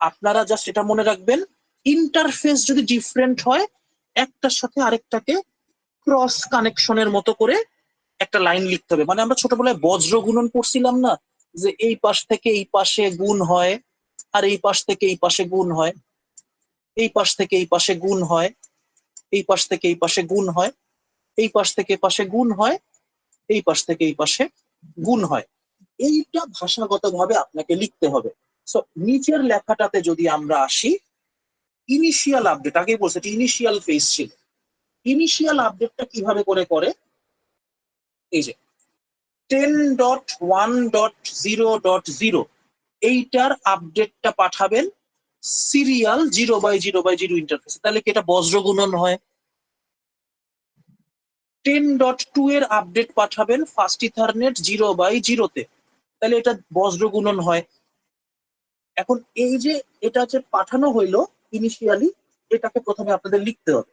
আপনারা জাস্ট এটা মনে রাখবেন, ইন্টারফেস যদি ডিফারেন্ট হয় একটার সাথে আরেকটাকে ক্রস কানেকশনের মতো করে একটা লাইন লিখতে হবে। মানে আমরা ছোটবেলায় বজ্র গুণন পড়ছিলাম না, যে এই পাশ থেকে এই পাশে গুণ হয়, আর এই পাশ থেকে এই পাশে গুণ হয়, এই পাশ থেকে এই পাশে গুণ হয়, এই পাশ থেকে এই পাশে গুণ হয়, এই পাশ থেকে পাশে গুণ হয়, এই পাশ থেকে এই পাশে গুণ হয়। এইটা ভাষাগতভাবে আপনাকে লিখতে হবে। সো নিচের লেখাটাতে যদি আমরা আসি, ইনিশিয়াল আপডেট, আগে বলছে ইনিশিয়াল ফেজ ছিল। ইনিশিয়াল আপডেটটা কিভাবে করে এই যে 10.1.0.0 এইটার আপডেটটা পাঠাবেন সিরিয়াল 0/0/0 ইন্টারফেসে। তাহলে কি এটা বজ্র গুণন হয়? 10.2 এর আপডেট পাঠাবেন ফাস্ট ইথারনেট 0/0-তে, তাহলে এটা বজ্র গুণন হয়। এখন এই যে এটা যে পাঠানো হইলো ইনিশিয়ালি, এটাকে প্রথমে আপনাদের লিখতে হবে,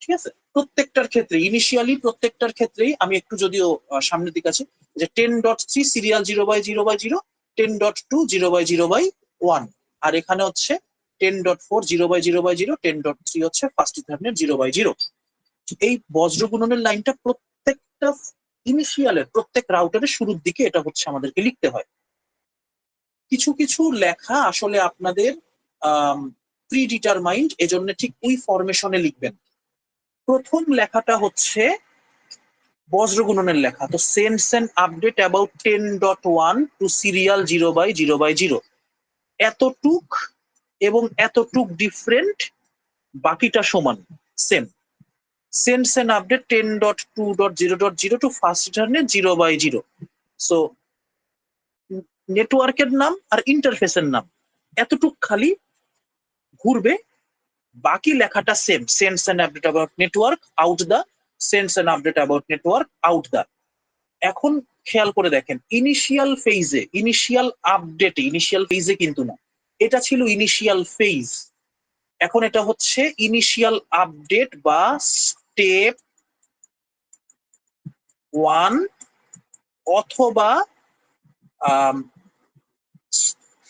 ঠিক আছে? প্রত্যেকটার ক্ষেত্রে ইনিশিয়ালি প্রত্যেকটার ক্ষেত্রেই আমি একটু যদিও সামনের দিকে আছে, যে 10.3 সিরিয়াল 0/0/0, 10.2 0/0/1, আর এখানে হচ্ছে 10.4 0/0/0, 10.3 হচ্ছে ফার্স্ট ইথারনেট 0/0। এই বজ্র গুণনের লাইনটা প্রত্যেকটা ইনিশিয়ালের প্রত্যেক রাউটারের শুরুর দিকে এটা হচ্ছে আমাদেরকে লিখতে হয়। কিছু কিছু লেখা আসলে আপনাদের প্রি ডিটারমাইন্ড, এজন্য ঠিক ওই ফরমেশনে লিখবেন। প্রথম লেখাটা হচ্ছে বজ্র গুণনের লেখা, তো sends an update about 10.1 to serial 0/0/0, এতটুক এবং এতটুক ডিফারেন্ট, বাকিটা সমান same. Sends an update 10.2.0.0 to first Ethernet 0/0। So নেটওয়ার্কের নাম আর ইন্টারফেসের নাম এতটুক খালি ঘুরবে, বাকি লেখাটা same. Sends an update about network out the, sends an update about network out the. এখন খেয়াল করে দেখেন, ইনিশিয়াল ফেজে, ইনিশিয়াল আপডেটে, ইনিশিয়াল ফেজে কিন্তু না, এটা ছিল ইনিশিয়াল ফেজ। এখন এটা হচ্ছে ইনিশিয়াল আপডেট বা স্টেপ 1 অথবা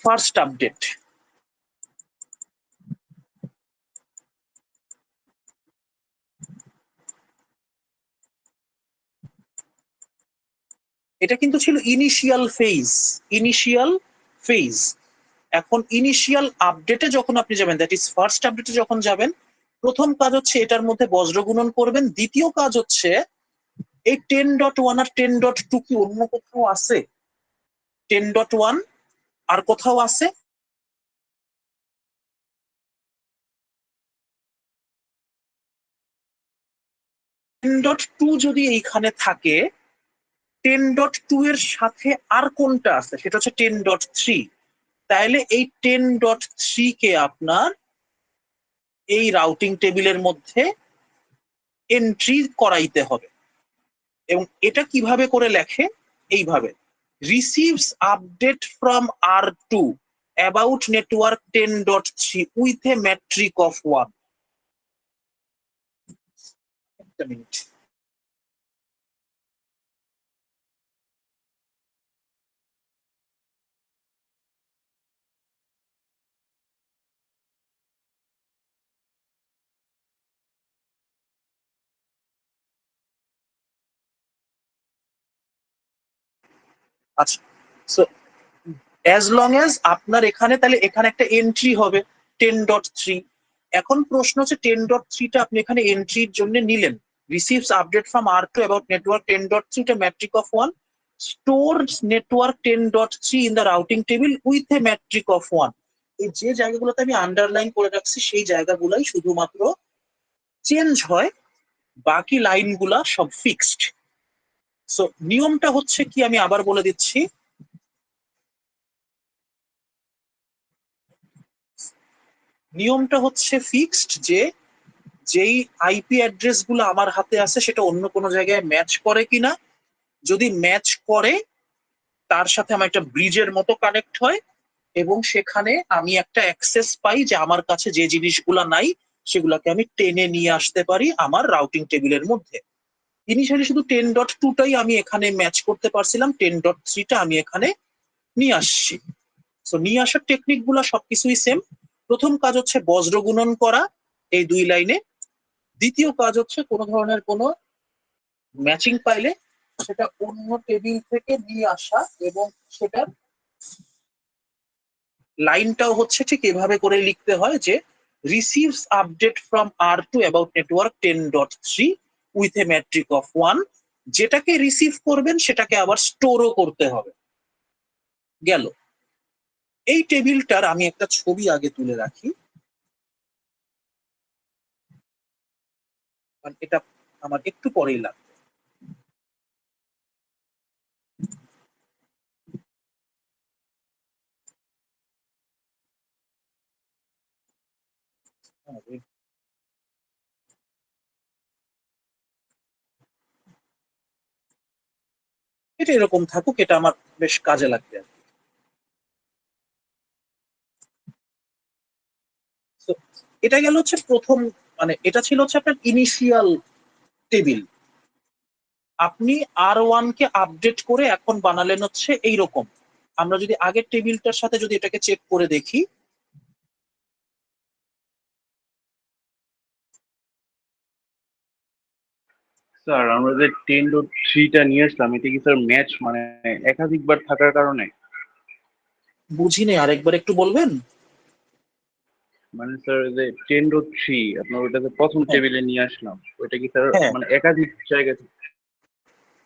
ফার্স্ট আপডেট। এটা কিন্তু ছিল ইনিশিয়াল ফেজ, ইনিশিয়াল ফেজ। এখন ইনিশিয়াল আপডেটে যখন আপনি যাবেন, দ্যাট ইজ ফার্স্ট আপডেটে যখন যাবেন, প্রথম কাজ হচ্ছে এটার মধ্যে বজ্র গুণন করবেন। দ্বিতীয় কাজ হচ্ছে এই 10.1 আর 10.2 কি অন্য কোথাও আছে? 10.1 আর কোথাও আছে? 10.2 যদি এইখানে থাকে, 10.2 এর সাথে আর কোনটা আছে? সেটা হচ্ছে 10.3। তাহলে এই 10.3 কে আপনার এই রাউটিং টেবিলের মধ্যে এন্ট্রি করাইতে হবে। এবং এটা কিভাবে করে লেখে? এইভাবে, receives update from R2 about network 10.3 with a metric of 1। একটা মিনিট। আচ্ছা, সো অ্যাজ লং অ্যাজ আপনার এখানে, তাহলে এখানে একটা এন্ট্রি হবে 10.3। এখন প্রশ্ন হচ্ছে 10.3টা আপনি এখানে এন্ট্রির জন্য নিলেন, receives update from R2 about network 10.3 টা matric of 1, stores network 10.3 in the routing table with a matric of 1। এই যে জায়গাগুলোতে আমি আন্ডারলাইন করে রাখছি সেই জায়গাগুলাই শুধুমাত্র চেঞ্জ হয়, বাকি লাইনগুলা সব ফিক্সড। সো নিয়মটা হচ্ছে কি, আমি আবার বলে দিচ্ছি। নিয়মটা হচ্ছে ফিক্সড, যে যেই আইপি অ্যাড্রেস গুলো আমার হাতে আছে সেটা অন্য কোনো জায়গায় ম্যাচ করে কিনা, যদি ম্যাচ করে তার সাথে আমার একটা ব্রিজের মতো কানেক্ট হয়, এবং সেখানে আমি একটা অ্যাক্সেস পাই যে আমার কাছে যে জিনিসগুলা নাই সেগুলাকে আমি টেনে নিয়ে আসতে পারি আমার রাউটিং টেবিলের মধ্যে। ইনিশিয়ালি শুধু 10.2টাই আমি এখানে ম্যাচ করতে পারছিলাম, 10.3টা আমি এখানে নিয়ে আসছি। সো নিয়ে আসার টেকনিক গুলা সবকিছুই সেম। প্রথম কাজ হচ্ছে বজ্র গুণন করা এই দুই লাইনে। দ্বিতীয় কাজ হচ্ছে কোনো ধরনের কোনো ম্যাচিং পাইলে সেটা অন্য টেবিল থেকে নিয়ে আসা, এবং সেটার লাইনটাও হচ্ছে ঠিক এভাবে করে লিখতে হয় যে receives update from R2 about network 10.3 with a matric of 1, যেটাকে রিসিভ করবেন সেটাকে আবার স্টোরও করতে হবে। গেল। এই টেবিলটার আমি একটা ছবি আগে তুলে রাখি, কারণ এটা আমার একটু পরেই লাগবে। এটা এরকম থাকুক, এটা আমার বেশ কাজে লাগবে আর কি। So, এটা গেল হচ্ছে প্রথম, মানে এটা ছিল হচ্ছে আপনার ইনিশিয়াল টেবিল। আপনি R1 কে আপডেট করে এখন বানালেন হচ্ছে এইরকম। আমরা যদি আগের টেবিলটার সাথে যদি এটাকে চেক করে দেখি, স্যার আমরা যে 10.3টা নিয়ে আসলাম এটা কি স্যার ম্যাচ মানে একাধিকবার থাকার কারণে? বুঝিনি, আরেকবার একটু বলবেন? মানে স্যার যে 10.3 আপনার ওইটাতে প্রথম হ্যাঁ টেবিলে নিয়ে আসলাম, ওইটা কি স্যার হ্যাঁ, মানে একাধিক জায়গা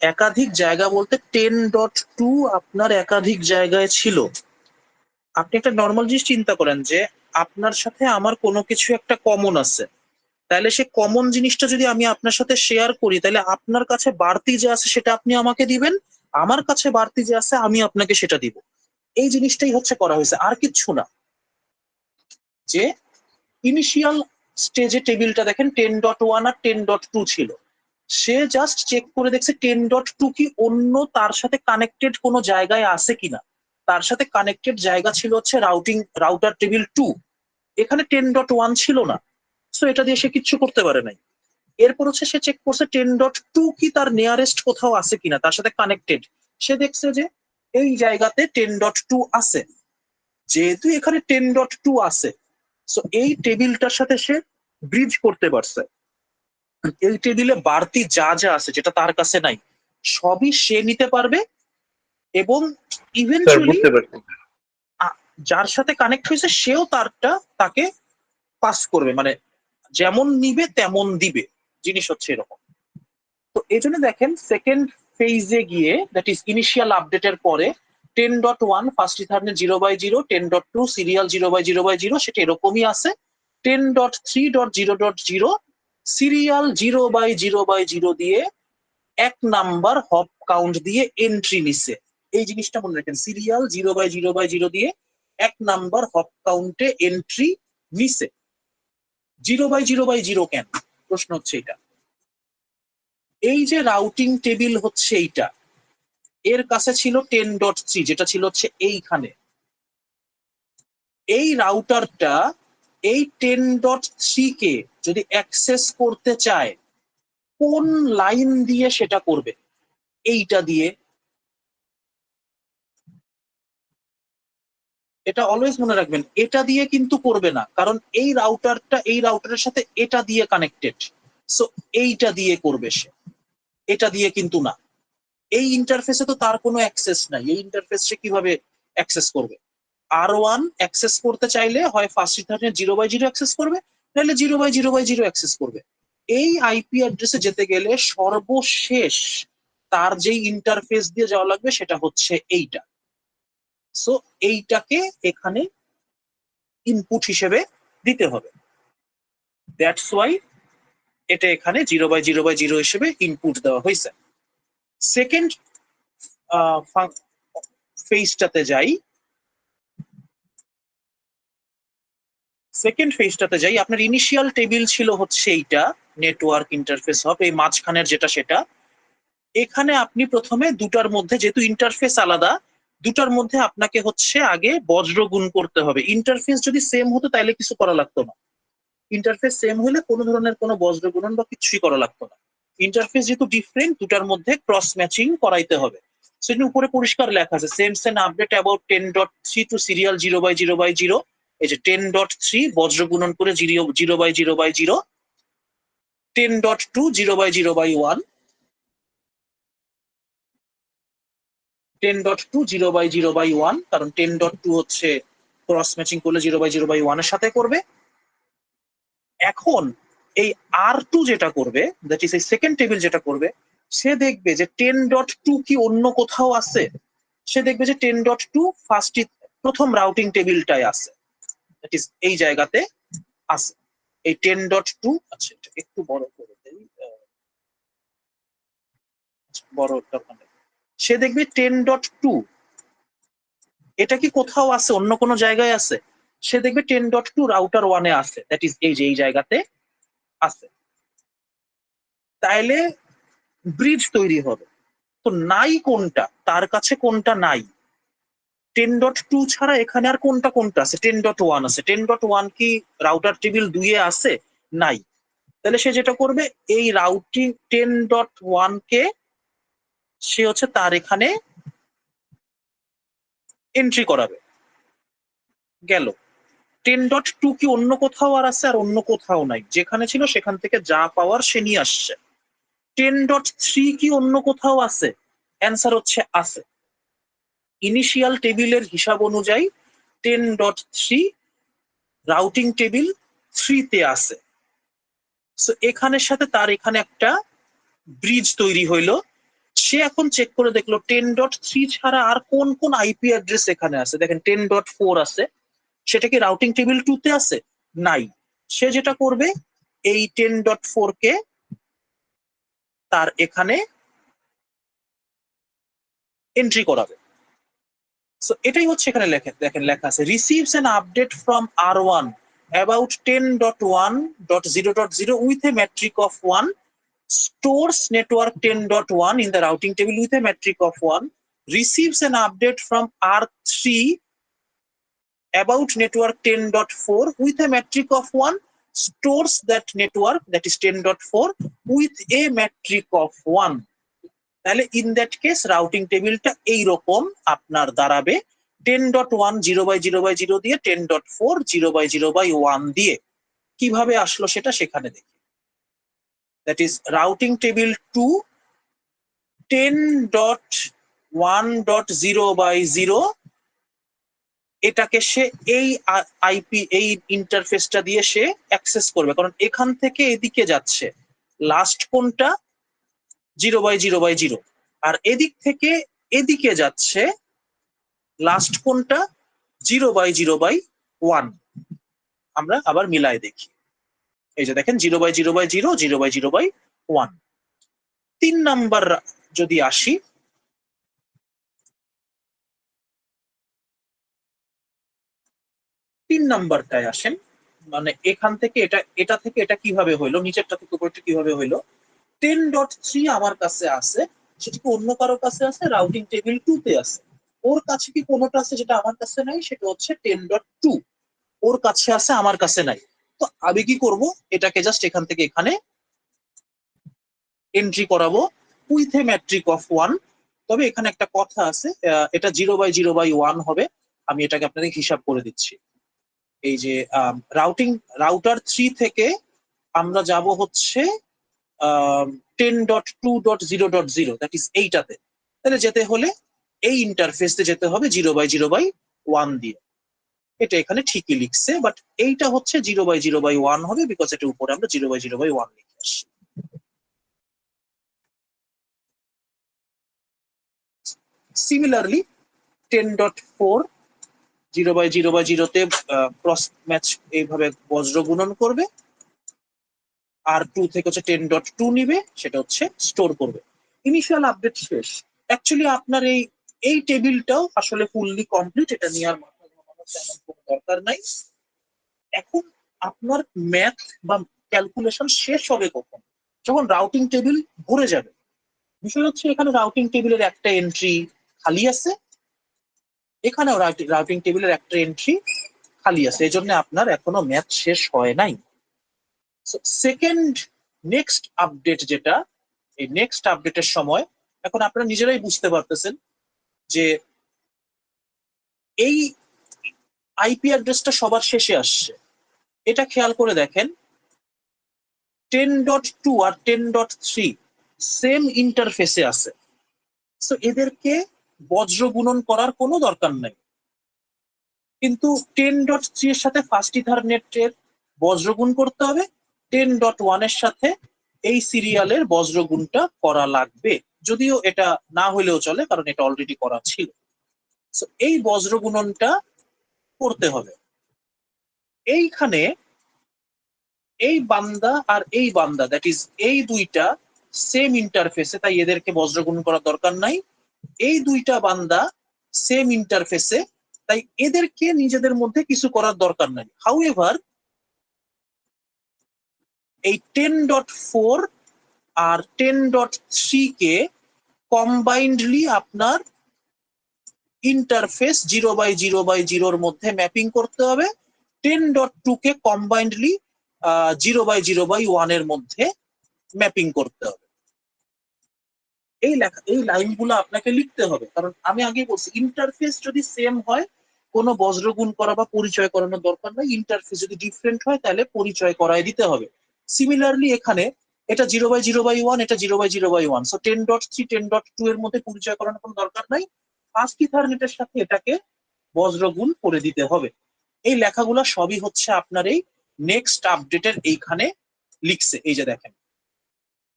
একাধিক জায়গা বলতে 10.2 আপনার একাধিক জায়গায় ছিল। আপনি একটা নর্মাল জিনিস চিন্তা করেন যে আপনার সাথে আমার কোনো কিছু একটা কমন আছে, তাহলে সে কমন জিনিসটা যদি আমি আপনার সাথে শেয়ার করি, তাহলে আপনার কাছে বাড়তি যে আছে সেটা আপনি আমাকে দিবেন, আমার কাছে বাড়তি যে আছে আমি আপনাকে সেটা দিব। এই জিনিসটাই হচ্ছে করা হয়েছে, আর কিচ্ছু না। যে ইনিশিয়াল স্টেজে টেবিলটা দেখেন 10.1 আর 10.2 ছিল, সে জাস্ট চেক করে দেখছে 10.2 কি অন্য তার সাথে কানেক্টেড কোনো জায়গায় আছে কিনা। তার সাথে কানেক্টেড জায়গা ছিল হচ্ছে রাউটার টেবিল 2, এখানে 10.1 ছিল না। সো এটা দিয়ে সে কিচ্ছু করতে পারে নাই। এরপর হচ্ছে সে চেক করছে 10.2 কি তার নিয়ারেস্ট কোথাও আছে কিনা তার সাথে কানেক্টেড। সে দেখছে যে এই জায়গাতে 10.2 আছে, যেহেতু এখানে 10.2 আছে, সো এই টেবিলটার সাথে সে ব্রিজ করতে পারছে। এই টেবিলে বাড়তি যা যা আছে যেটা তার কাছে নাই, সবই সে নিতে পারবে। এবং স্যার ইভেনচুয়ালি বুঝতে পারছি। যার সাথে কানেক্ট হয়েছে সেও তাকে পাস করবে, মানে যেমন নিবে তেমন দিবে। জিনিস হচ্ছে এরকম। তো এই জন্য দেখেন সেকেন্ড ফেজে গিয়ে, দ্যাট ইজ ইনিশিয়াল আপডেটের পরে 10.1 ফার্স্ট ইথারনেট 0/0, 10.2 সিরিয়াল 0/0/0 সেটা এরকমই আছে। 10.3.0.0 সিরিয়াল 0/0/0 দিয়ে 1 নাম্বার হপ কাউন্ট দিয়ে এন্ট্রি নিছে। এই জিনিসটা মনে রাখেন, সিরিয়াল 0/0/0 দিয়ে 1 নাম্বার হপ কাউন্টে এন্ট্রি নিছে। 0/0/0 কেন, প্রশ্ন হচ্ছে এটা। এই যে রাউটিং টেবিল হচ্ছে এইটা, এর কাছে ছিল 10.3 যেটা ছিল হচ্ছে এইখানে। এই রাউটারটা এই 10.3 কে যদি অ্যাক্সেস করতে চায়, কোন লাইন দিয়ে সেটা করবে? এইটা দিয়ে। এটা অলওয়েজ মনে রাখবেন, এটা দিয়ে কিন্তু করবে না, কারণ এই রাউটারটা এই রাউটারের সাথে এটা দিয়ে কানেক্টেড। সো এইটা দিয়ে করবে সে, এটা দিয়ে কিন্তু না। এই ইন্টারফেসে তো তার কোনো অ্যাক্সেস নাই, এই ইন্টারফেস সে কিভাবে অ্যাক্সেস করবে? R1 অ্যাক্সেস করতে চাইলে হয় ফার্স্ট ইথারনেট 0/0 অ্যাক্সেস করবে, নাহলে 0/0/0 অ্যাক্সেস করবে। এই আইপি অ্যাড্রেসে যেতে গেলে সর্বশেষ তার যেই ইন্টারফেস দিয়ে যাওয়া লাগবে সেটা হচ্ছে এইটা। সো এইটাকে এখানে ইনপুট হিসেবে দিতে হবে। দ্যাটস ওয়াই এটা এখানে 0/0/0 হিসেবে ইনপুট দেওয়া হয়েছে। সেকেন্ড ফেজটাতে যাই, আপনার ইনিশিয়াল টেবিল ছিল হচ্ছে এইটা, নেটওয়ার্ক ইন্টারফেস হব, এই মাঝখানের যেটা সেটা। এখানে আপনি প্রথমে দুটার মধ্যে, যেহেতু ইন্টারফেস আলাদা, দুটার মধ্যে আপনাকে হচ্ছে আগে বজ্র গুণ করতে হবে। ইন্টারফেস যদি সেম হতো তাহলে কিছু করা লাগতো না। ইন্টারফেস সেম হলে কোনো ধরনের কোনো বজ্র গুণন বা কিছুই করা লাগতো না। ইন্টারফেস যেহেতু ডিফারেন্ট, দুটার মধ্যে ক্রস ম্যাচিং করাইতে হবে। সেটা উপরে পরিষ্কার লেখা আছে, sends an update about 10.3 to serial 0/0/0। এই যে 10.3 বজ্র গুণন করে 0/0/0, 10.2 0/0/1, 10.2 0/0/1, কারণ 10.2 হচ্ছে ক্রস ম্যাচিং করলে 0/0/1 এর সাথে করবে। এখন এই R2 যেটা করবে, দ্যাট ইজ এই সেকেন্ড টেবিল যেটা করবে, সে দেখবে যে 10.2 কি অন্য কোথাও আছে, সে দেখবে যে 10.2 প্রথম রাউটিং টেবিলটায় আছে, দ্যাট ইজ এই জায়গাতে আছে এই 10.2। আচ্ছা এটা একটু বড় করে দেই, বড় দরকার নেই। সে দেখবে 10.2 এটা কি কোথাও আছে, অন্য কোনো জায়গায় আছে, সে দেখবে 10.2 রাউটার 1-এ আছে, দ্যাট ইজ এই যে এই জায়গাতে আছে। তাইলে ব্রিজ তৈরি হবে। তো নাই কোনটা, তার কাছে কোনটা নাই, 10.2 ছাড়া এখানে আর কোনটা কোনটা আছে, 10.1 আছে, 10.1 কি রাউটার টেবিল 2-এ আছে, নাই। তাহলে সে যেটা করবে এই রাউটিং 10.1 কে সে হচ্ছে তার এখানে এন্ট্রি করাবে। গেল 10.2 কি অন্য কোথাও আর আছে, আর অন্য কোথাও নাই, যেখানে ছিল সেখান থেকে যা পাওয়ার সে নিয়ে আসছে। 10.3 কি অন্য কোথাও আছে, অ্যান্সার হচ্ছে আছে। ইনিশিয়াল টেবিলের হিসাব অনুযায়ী 10.3 রাউটিং টেবিল 3-তে আছে। সো এখানের সাথে তার এখানে একটা ব্রিজ তৈরি হইলো। সে এখন চেক করে দেখলো 10.3 ছাড়া আর কোন কোন আইপি অ্যাড্রেস এখানে আছে। দেখেন 10.4 আছে, সেটা কি রাউটিং টেবিল 2-তে আছে, নাই। সে যেটা করবে এই 10.4 কে তার এখানে এন্ট্রি করাবে। সো এটাই হচ্ছে এখানে দেখেন লেখা আছে receives an update from R1 about 10.1.0.0 with a metric of 1, stores network 10.1 in the routing table with a metric of 1, receives an update from R3 about network 10.4 with a metric of 1, stores that network, that is 10.4, with a metric of 1. তাহলে ইন দ্যাট কেস রাউটিং টেবিলটা এইরকম আপনার দাঁড়াবে 10.1 0/0/0 দিয়ে 10.4 0/0/1 দিয়ে। কিভাবে আসলো সেটা সেখানে দেখি। দ্যাট ইজ রাউটিং টেবিল 2 10.1.0/0, এটাকে সে এই আইপি এই ইন্টারফেসটা দিয়ে সে অ্যাক্সেস করবে, কারণ এখান থেকে এদিকে যাচ্ছে লাস্ট কোনটা 0/0/0, আর এদিক থেকে এদিকে যাচ্ছে লাস্ট কোনটা 0/0/1। আমরা আবার মিলাই দেখি, এই যে দেখেন 0/0/0 0/0/1। 3 নাম্বার যদি আসি, 3 নাম্বারটায় আসেন, মানে এখান থেকে এটা থেকে এটা কিভাবে হইলো, নিচেরটা থেকে উপরটা কিভাবে হইলো। 10.3 আমার কাছে আছে, সেটা কি অন্য কারো কাছে আছে, রাউটিং টেবিল 2-তে আছে। ওর কাছে কি কোনোটা আছে যেটা আমার কাছে নাই, সেটা হচ্ছে 10.2 ওর কাছে আছে, আমার কাছে নাই। তো আমি কি করব, এটাকে জাস্ট এখান থেকে এখানে এন্ট্রি করাবো উইথ এ ম্যাট্রিক অফ 1। তবে এখানে একটা কথা আছে, এটা 0/0/1 হবে। আমি এটাকে আপনাদের হিসাব করে দিচ্ছি। এই যে রাউটার 3 থেকে আমরা যাব হচ্ছে 10.2.0.0, দ্যাট ইজ এইটাতে। তাহলে যেতে হলে এই ইন্টারফেসে যেতে হবে 0/0/1 দিয়ে। এটা এখানে ঠিকই লিখছে, বাট এইটা হচ্ছে 0/0/1 হবে, বিকজ এটা উপরে আমরা 0/0/1 লিখে আসছি। সিমিলারলি 10.4 0/0/0-তে ক্রস ম্যাচ এইভাবে বজ্র গুণন করবে, আর 2 থেকে হচ্ছে 10.2 নিবে, সেটা হচ্ছে স্টোর করবে। ইনিশিয়াল আপডেট শেষ। অ্যাকচুয়ালি আপনার এই টেবিলটাও আসলে ফুললি কমপ্লিট, এটা নিয়ে আর মাথা ঘামানোর তেমন কোনো দরকার নাই। এখন আপনার ম্যাথ বা ক্যালকুলেশন শেষ হবে কখন, যখন রাউটিং টেবিল ভরে যাবে। বিষয় হচ্ছে এখানে রাউটিং টেবিলের একটা এন্ট্রি খালি আছে, এখানেও রাউটিং টেবিলের একটা এন্ট্রি খালি আছে, এই জন্য আপনার এখনো ম্যাথ শেষ হয় নাই। সেকেন্ড নেক্সট আপডেট যেটা, এই নেক্সট আপডেটের সময় এখন আপনারা নিজেরাই বুঝতে পারতেছেন যে এই আইপি অ্যাড্রেসটা সবার শেষে আসছে। এটা খেয়াল করে দেখেন 10.2 আর 10.3 সেম ইন্টারফেসে আছে। সো এদেরকে বজ্র গুণন করার কোনো দরকার নাই, কিন্তু 10.3 এর সাথে ফার্স্ট ইথারনেটের বজ্র গুণ করতে হবে, 10.1 এর সাথে এই সিরিয়ালের বজ্রগুণটা করা লাগবে, যদিও এটা না হলেও চলে কারণ এটা অলরেডি করা ছিল। So, এই বজ্রগুণনটা করতে হবে। এইখানে এই বান্দা আর এই বান্দা, দ্যাট ইজ এই দুইটা সেম ইন্টারফেসে, তাই এদেরকে বজ্রগুণন করার দরকার নাই। এই দুইটা বান্দা সেম ইন্টারফেসে, তাই এদেরকে নিজেদের মধ্যে কিছু করার দরকার নাই। হাউএভার এই 10.4 আর 10.3 কে কম্বাইন্ডলি আপনার ইন্টারফেস 0/0/0 মধ্যে ম্যাপিং করতে হবে। 10.2 কে কম্বাইন্ডলি 0/0/1 এর মধ্যে ম্যাপিং করতে হবে। এই লাইনগুলো আপনাকে লিখতে হবে, কারণ আমি আগে বলছি ইন্টারফেস যদি সেম হয় কোনো বজ্রগুণ করা বা পরিচয় করানোর দরকার নাই। ইন্টারফেস যদি ডিফারেন্ট হয় তাহলে পরিচয় করায় দিতে হবে। সিমিলারলি এখানে এটা 0/0/1, এটা 0/0/1, সো 10.3 10.2 এর মধ্যে পরিচয় করানোর কোনো দরকার নাই। ফার্স্ট ইথারনেটের সাথে এটাকে বজ্রগুণ করে দিতে হবে। এই লেখাগুলো সবই হচ্ছে আপনার এই নেক্সট আপডেটের এইখানে লিখছে। এই যে দেখেন,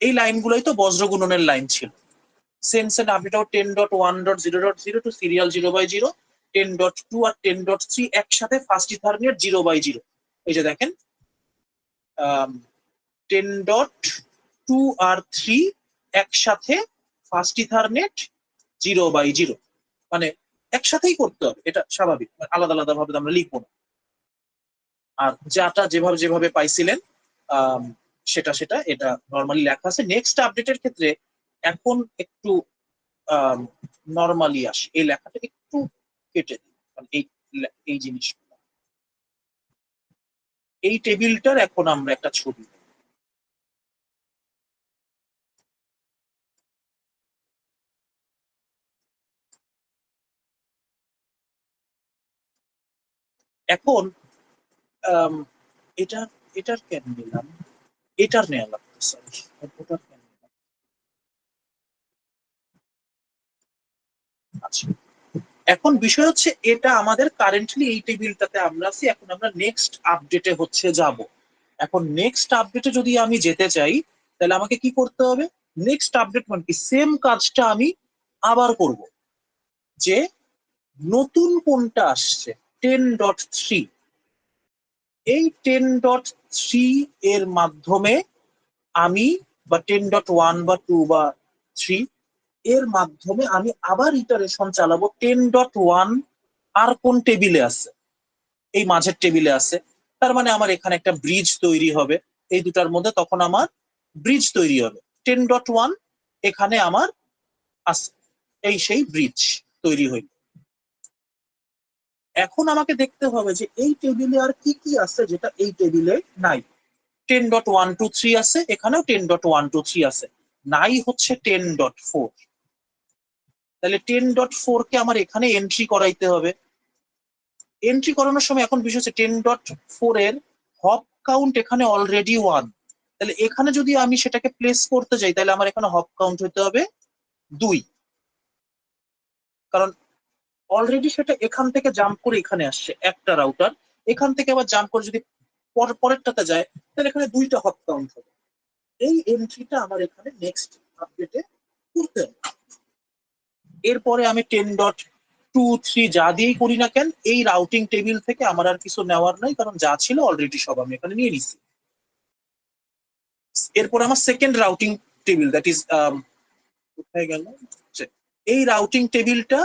এই লাইনগুলোই তো বজ্রগুণনের লাইন ছিল। Sends an update out 10.1.0.0 to serial 0/0, 10.2 আর 10.3 একসাথে ফার্স্ট ইথারনেট 0/0। এই যে দেখেন 10.2 আর 3 একসাথে ফার্স্ট ইথারনেট 0/0, মানে একসাথেই করতে হবে, এটা স্বাভাবিক, আলাদা আলাদা ভাবে আমরা লিখবো না। আর যাটা যেভাবে যেভাবে পাইছিলেন সেটা সেটা এটা নর্মালি লেখা আছে। নেক্সট আপডেটের ক্ষেত্রে এখন একটু নর্মালি আসে, এই লেখাটা একটু কেটে দিই, মানে এই জিনিসগুলো, এই টেবিলটার এখন আমরা একটা ছবি দেব। এখন আম, এটা এটার কেন নিলাম, এটার নেওয়া লাগতো, সরি ওটার কেন নিলাম? আচ্ছা, এখন বিষয় হচ্ছে এটা আমাদের কারেন্টলি এই টেবিলটাতে আমরা আছি, এখন আমরা নেক্সট আপডেটে হচ্ছে যাব। এখন নেক্সট আপডেটে যদি আমি যেতে চাই তাহলে আমাকে কি করতে হবে? নেক্সট আপডেট মানে কি, সেম কাজটা আমি আবার করব, যে নতুন কোনটা আসছে 10.3, এই 10.3 এর মাধ্যমে আমি, বা 10.1 বা 2 বা 3 এর মাধ্যমে আমি আবার ইটারেশন চালাবো 10.1 আর কোন টেবিলে আছে, এই মাঝের টেবিলে আছে, তার মানে আমার এখানে একটা ব্রিজ তৈরি হবে। এই দুটার মধ্যে তখন আমার ব্রিজ তৈরি হবে। 10.1 এখানে আমার আছে, এই সেই ব্রিজ তৈরি হইল। এখন আমাকে দেখতে হবে যে এই টেবিলে আর কি কি আছে যেটা এই টেবিলে নাই। 10.123 আছে, এখানেও 10.123 আছে, নাই হচ্ছে 10.4। তাহলে 10.4 কে আমার এখানে এন্ট্রি করাইতে হবে। এন্ট্রি করানোর সময় এখন বিষয় হচ্ছে 10.4 এর হপ কাউন্ট এখানে অলরেডি 1, তাহলে এখানে যদি আমি সেটাকে প্লেস করতে যাই তাহলে আমার এখানে হপ কাউন্ট হতে হবে 2, কারণ অলরেডি সেটা এখান থেকে জাম্প করে এখানে আসছে একটা রাউটার, এখান থেকে আবার জাম্প করে যদি পরেরটাতে যায় তাহলে এখানে 2টা হপ কাউন্ট হবে। এই এন্ট্রিটা আমার এখানে নেক্সট আপডেটে করতে হবে। এরপরে আমি 10.2-3 যা দিয়েই করি না কেন, এই রাউটিং টেবিল থেকে আমার আর কিছু নেওয়ার নাই, কারণ যা ছিল অলরেডি সব আমি এখানে নিয়ে নিছি। এরপর আমার second routing table, that is কোথায় গেল, এই রাউটিং টেবিলটা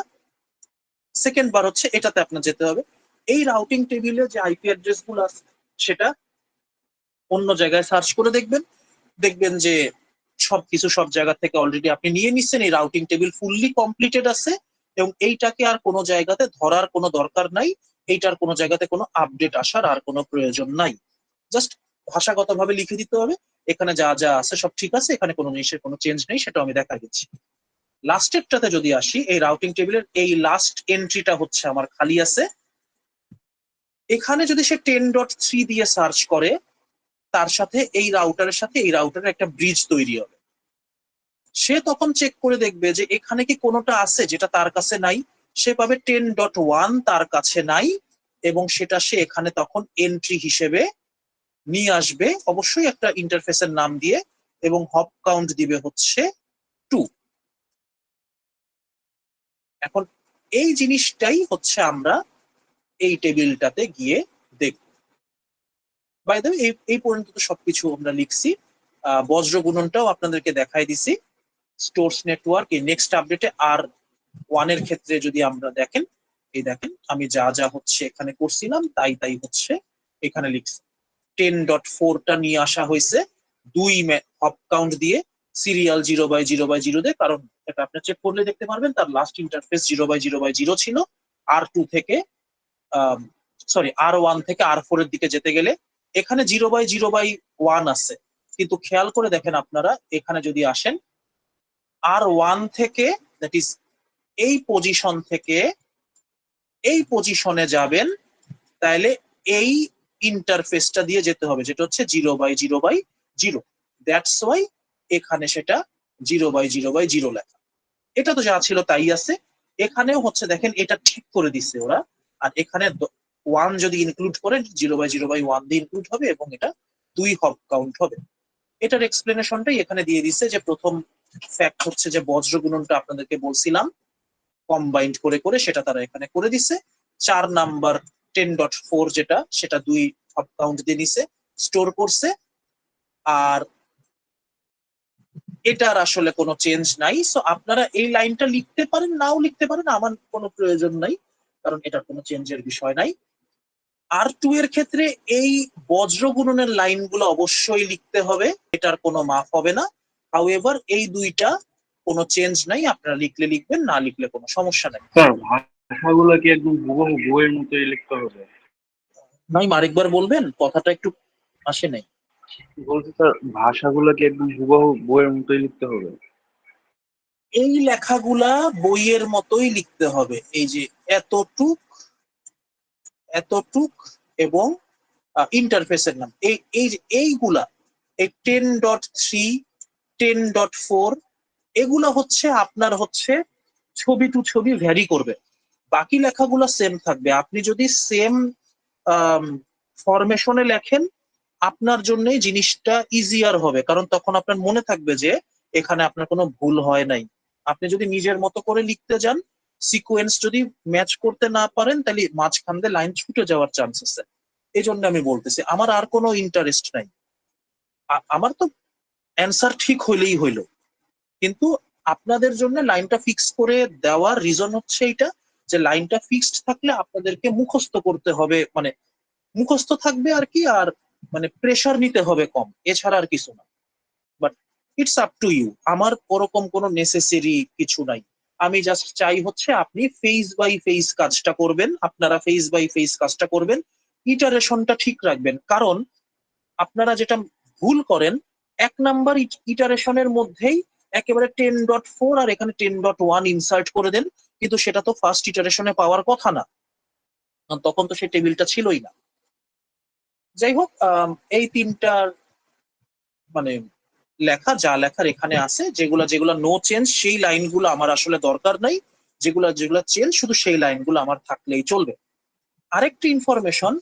সেকেন্ড বার হচ্ছে এটাতে আপনার যেতে হবে। এই রাউটিং টেবিলে যে আইপি অ্যাড্রেস গুলো আছে সেটা অন্য জায়গায় সার্চ করে দেখবেন, দেখবেন যে সবকিছু সব জায়গা থেকে অলরেডি আপনি নিয়ে নিচ্ছেন, এই রাউটিং টেবিল ফুললি কমপ্লিটেড আছে, এবং এইটাকে আর কোনো জায়গাতে ধরার কোনো দরকার নাই, এইটার কোনো জায়গাতে কোনো আপডেট আসার আর কোনো প্রয়োজন নাই। জাস্ট ভাষাগতভাবে লিখে দিতে হবে এখানে যা যা আছে সব ঠিক আছে, এখানে কোনো জিনিসের কোনো চেঞ্জ নেই, সেটা আমি দেখা দিচ্ছি। লাস্টেরটাতে যদি আসি, এই রাউটিং টেবিলের এই লাস্ট এন্ট্রিটা হচ্ছে আমার খালি আছে। এখানে যদি সে 10.3 দিয়ে সার্চ করে, তার সাথে এই রাউটারের সাথে এই রাউটারের একটা ব্রিজ তৈরি হবে। সে তখন চেক করে দেখবে যে এখানে কি কোনোটা আছে যেটা তার কাছে নাই, সে পাবে 10.1 তার কাছে নাই, এবং সেটা সে এখানে তখন এন্ট্রি হিসেবে নিয়ে আসবে, অবশ্যই একটা ইন্টারফেসের নাম দিয়ে এবং হপ কাউন্ট দিবে হচ্ছে 2। এখন এই জিনিসটাই হচ্ছে আমরা এই টেবিলটাতে গিয়ে দেখব। বাই দ্য ওয়ে, এই পর্যন্ত তো সবকিছু আমরা লিখছি। বজ্র গুণনটাও আপনাদেরকে দেখাই দিছি। স্টোরস নেটওয়ার্ক এই নেক্সট আপডেটে আর 1 এর ক্ষেত্রে যদি আমরা দেখেন, এই দেখেন আমি যা যা হচ্ছে এখানে করছিলাম তাই তাই হচ্ছে এখানে লিখছি। 10.4টা নিয়ে আসা হয়েছে 2 হপ কাউন্ট দিয়ে সিরিয়াল 0/0/0 দিয়ে, কারণ এটা আপনি চেক করলে দেখতে পারবেন তার লাস্ট ইন্টারফেস 0/0/0 ছিল। R2 থেকে R1 থেকে R4 এর দিকে যেতে গেলে এখানে 0/0/1 আছে, কিন্তু খেয়াল করে দেখেন আপনারা এখানে যদি আসেন R1 থেকে, দ্যাট ইজ এই পজিশন থেকে এই পজিশনে যাবেন, তাহলে এই ইন্টারফেসটা দিয়ে যেতে হবে যেটা হচ্ছে 0/0/0। দ্যাটস ওয়াই এখানে সেটা 0/0/0 লেখা। এটা তো যা ছিল তাই আছে। এখানেও হচ্ছে দেখেন এটা ঠিক করে দিচ্ছে ওরা, আর এখানে 1 যদি ইনক্লুড করে 0/0/1 দিয়ে ইনক্লুড হবে এবং এটা 2 হপ কাউন্ট হবে। এটার এক্সপ্লেনেশনটাই এখানে দিয়ে দিচ্ছে। যে প্রথম ফ্যাক্ট হচ্ছে যে বজ্র গুণনটা আপনাদেরকে বলছিলাম কম্বাইন্ড করে করে সেটা তারা এখানে করে দিছে। 4 নাম্বার 10.4 যেটা সেটা 2 হপ কাউন্ট দিয়ে নিছে, স্টোর করছে। আর এটার আসলে কোনো চেঞ্জ নাই। সো আপনারা এই লাইনটা লিখতে পারেন, নাও লিখতে পারেন, আমার কোনো প্রয়োজন নাই, কারণ এটার কোনো চেঞ্জের বিষয় নাই। R2 এর ক্ষেত্রে এই বজ্র গুণনের লাইনগুলো অবশ্যই লিখতে হবে, এটার কোনো মাফ হবে না। হাউএভার এই দুইটা কোনো চেঞ্জ নাই, আপনারা লিখলে লিখবেন, না লিখলে কোনো সমস্যা নাই। স্যার ভাষাগুলো কি একদম হুবহু বইয়ের মতোই লিখতে হবে? নাই, আরেকবার বলবেন, কথাটা একটু আসে নাই। বলছি স্যার, ভাষাগুলো কি একদম হুবহু বইয়ের মতোই লিখতে হবে? এই লেখাগুলা বইয়ের মতোই লিখতে হবে। এই যে এতটুক এতটুক এবং ইন্টারফেসের নাম এইগুলা, এই 10.3 10.4 এগুলা হচ্ছে আপনার হচ্ছে ছবি টু ছবি ভ্যারি করবে। বাকি লেখাগুলো সেম থাকবে। আপনি যদি সেম ফরমেশনে লেখেন আপনার জন্যই জিনিসটা ইজিয়ার হবে, কারণ তখন আপনার মনে থাকবে যে এখানে আপনার কোনো ভুল হয় নাই। আপনি যদি নিজের মতো করে লিখতে যান, সিকোয়েন্স যদি ম্যাচ করতে না পারেন তাহলে মাঝখান দিয়ে লাইন ছুটে যাওয়ার চান্স আছে। এই জন্য আমি বলতেছি আমার আর কোনো ইন্টারেস্ট নাই। আমার তো অ্যান্সার ঠিক হইলেই হইলো, কিন্তু আপনাদের জন্য লাইনটা ফিক্স করে দেওয়ার রিজন হচ্ছে এইটা, যে লাইনটা ফিক্সড থাকলে আপনাদেরকে মুখস্থ করতে হবে, মানে মুখস্থ থাকবে আর কি, আর মানে প্রেসার নিতে হবে কম, এছাড়া আর কিছু না। But it's up to you, আমার ওরকম কোনো নেসেসারি কিছু নাই। আমি জাস্ট চাই হচ্ছে আপনি ফেজ বাই ফেজ কাজটা করবেন, আপনারা ফেজ বাই ফেজ কাজটা করবেন, ইটারেশনটা ঠিক রাখবেন। কারণ আপনারা যেটা ভুল করেন, 1 নাম্বার ইটারেশনের মধ্যেই একেবারে 10.4 আর এখানে 10.1 ইনসার্ট করে দেন, কিন্তু সেটা তো ফার্স্ট ইটারেশনে পাওয়ার কথা না, কারণ তখন তো সেই টেবিলটা ছিলই না। যাই হোক, এই তিনটার মানে লেখা যা লেখার এখানে আছে, যেগুলা যেগুলা নো চেঞ্জ সেই লাইনগুলো আমার আসলে দরকার নাই, যেগুলা যেগুলা চেঞ্জ শুধু সেই লাইনগুলো আমার থাকলেই চলবে। আরেকটি ইনফরমেশন,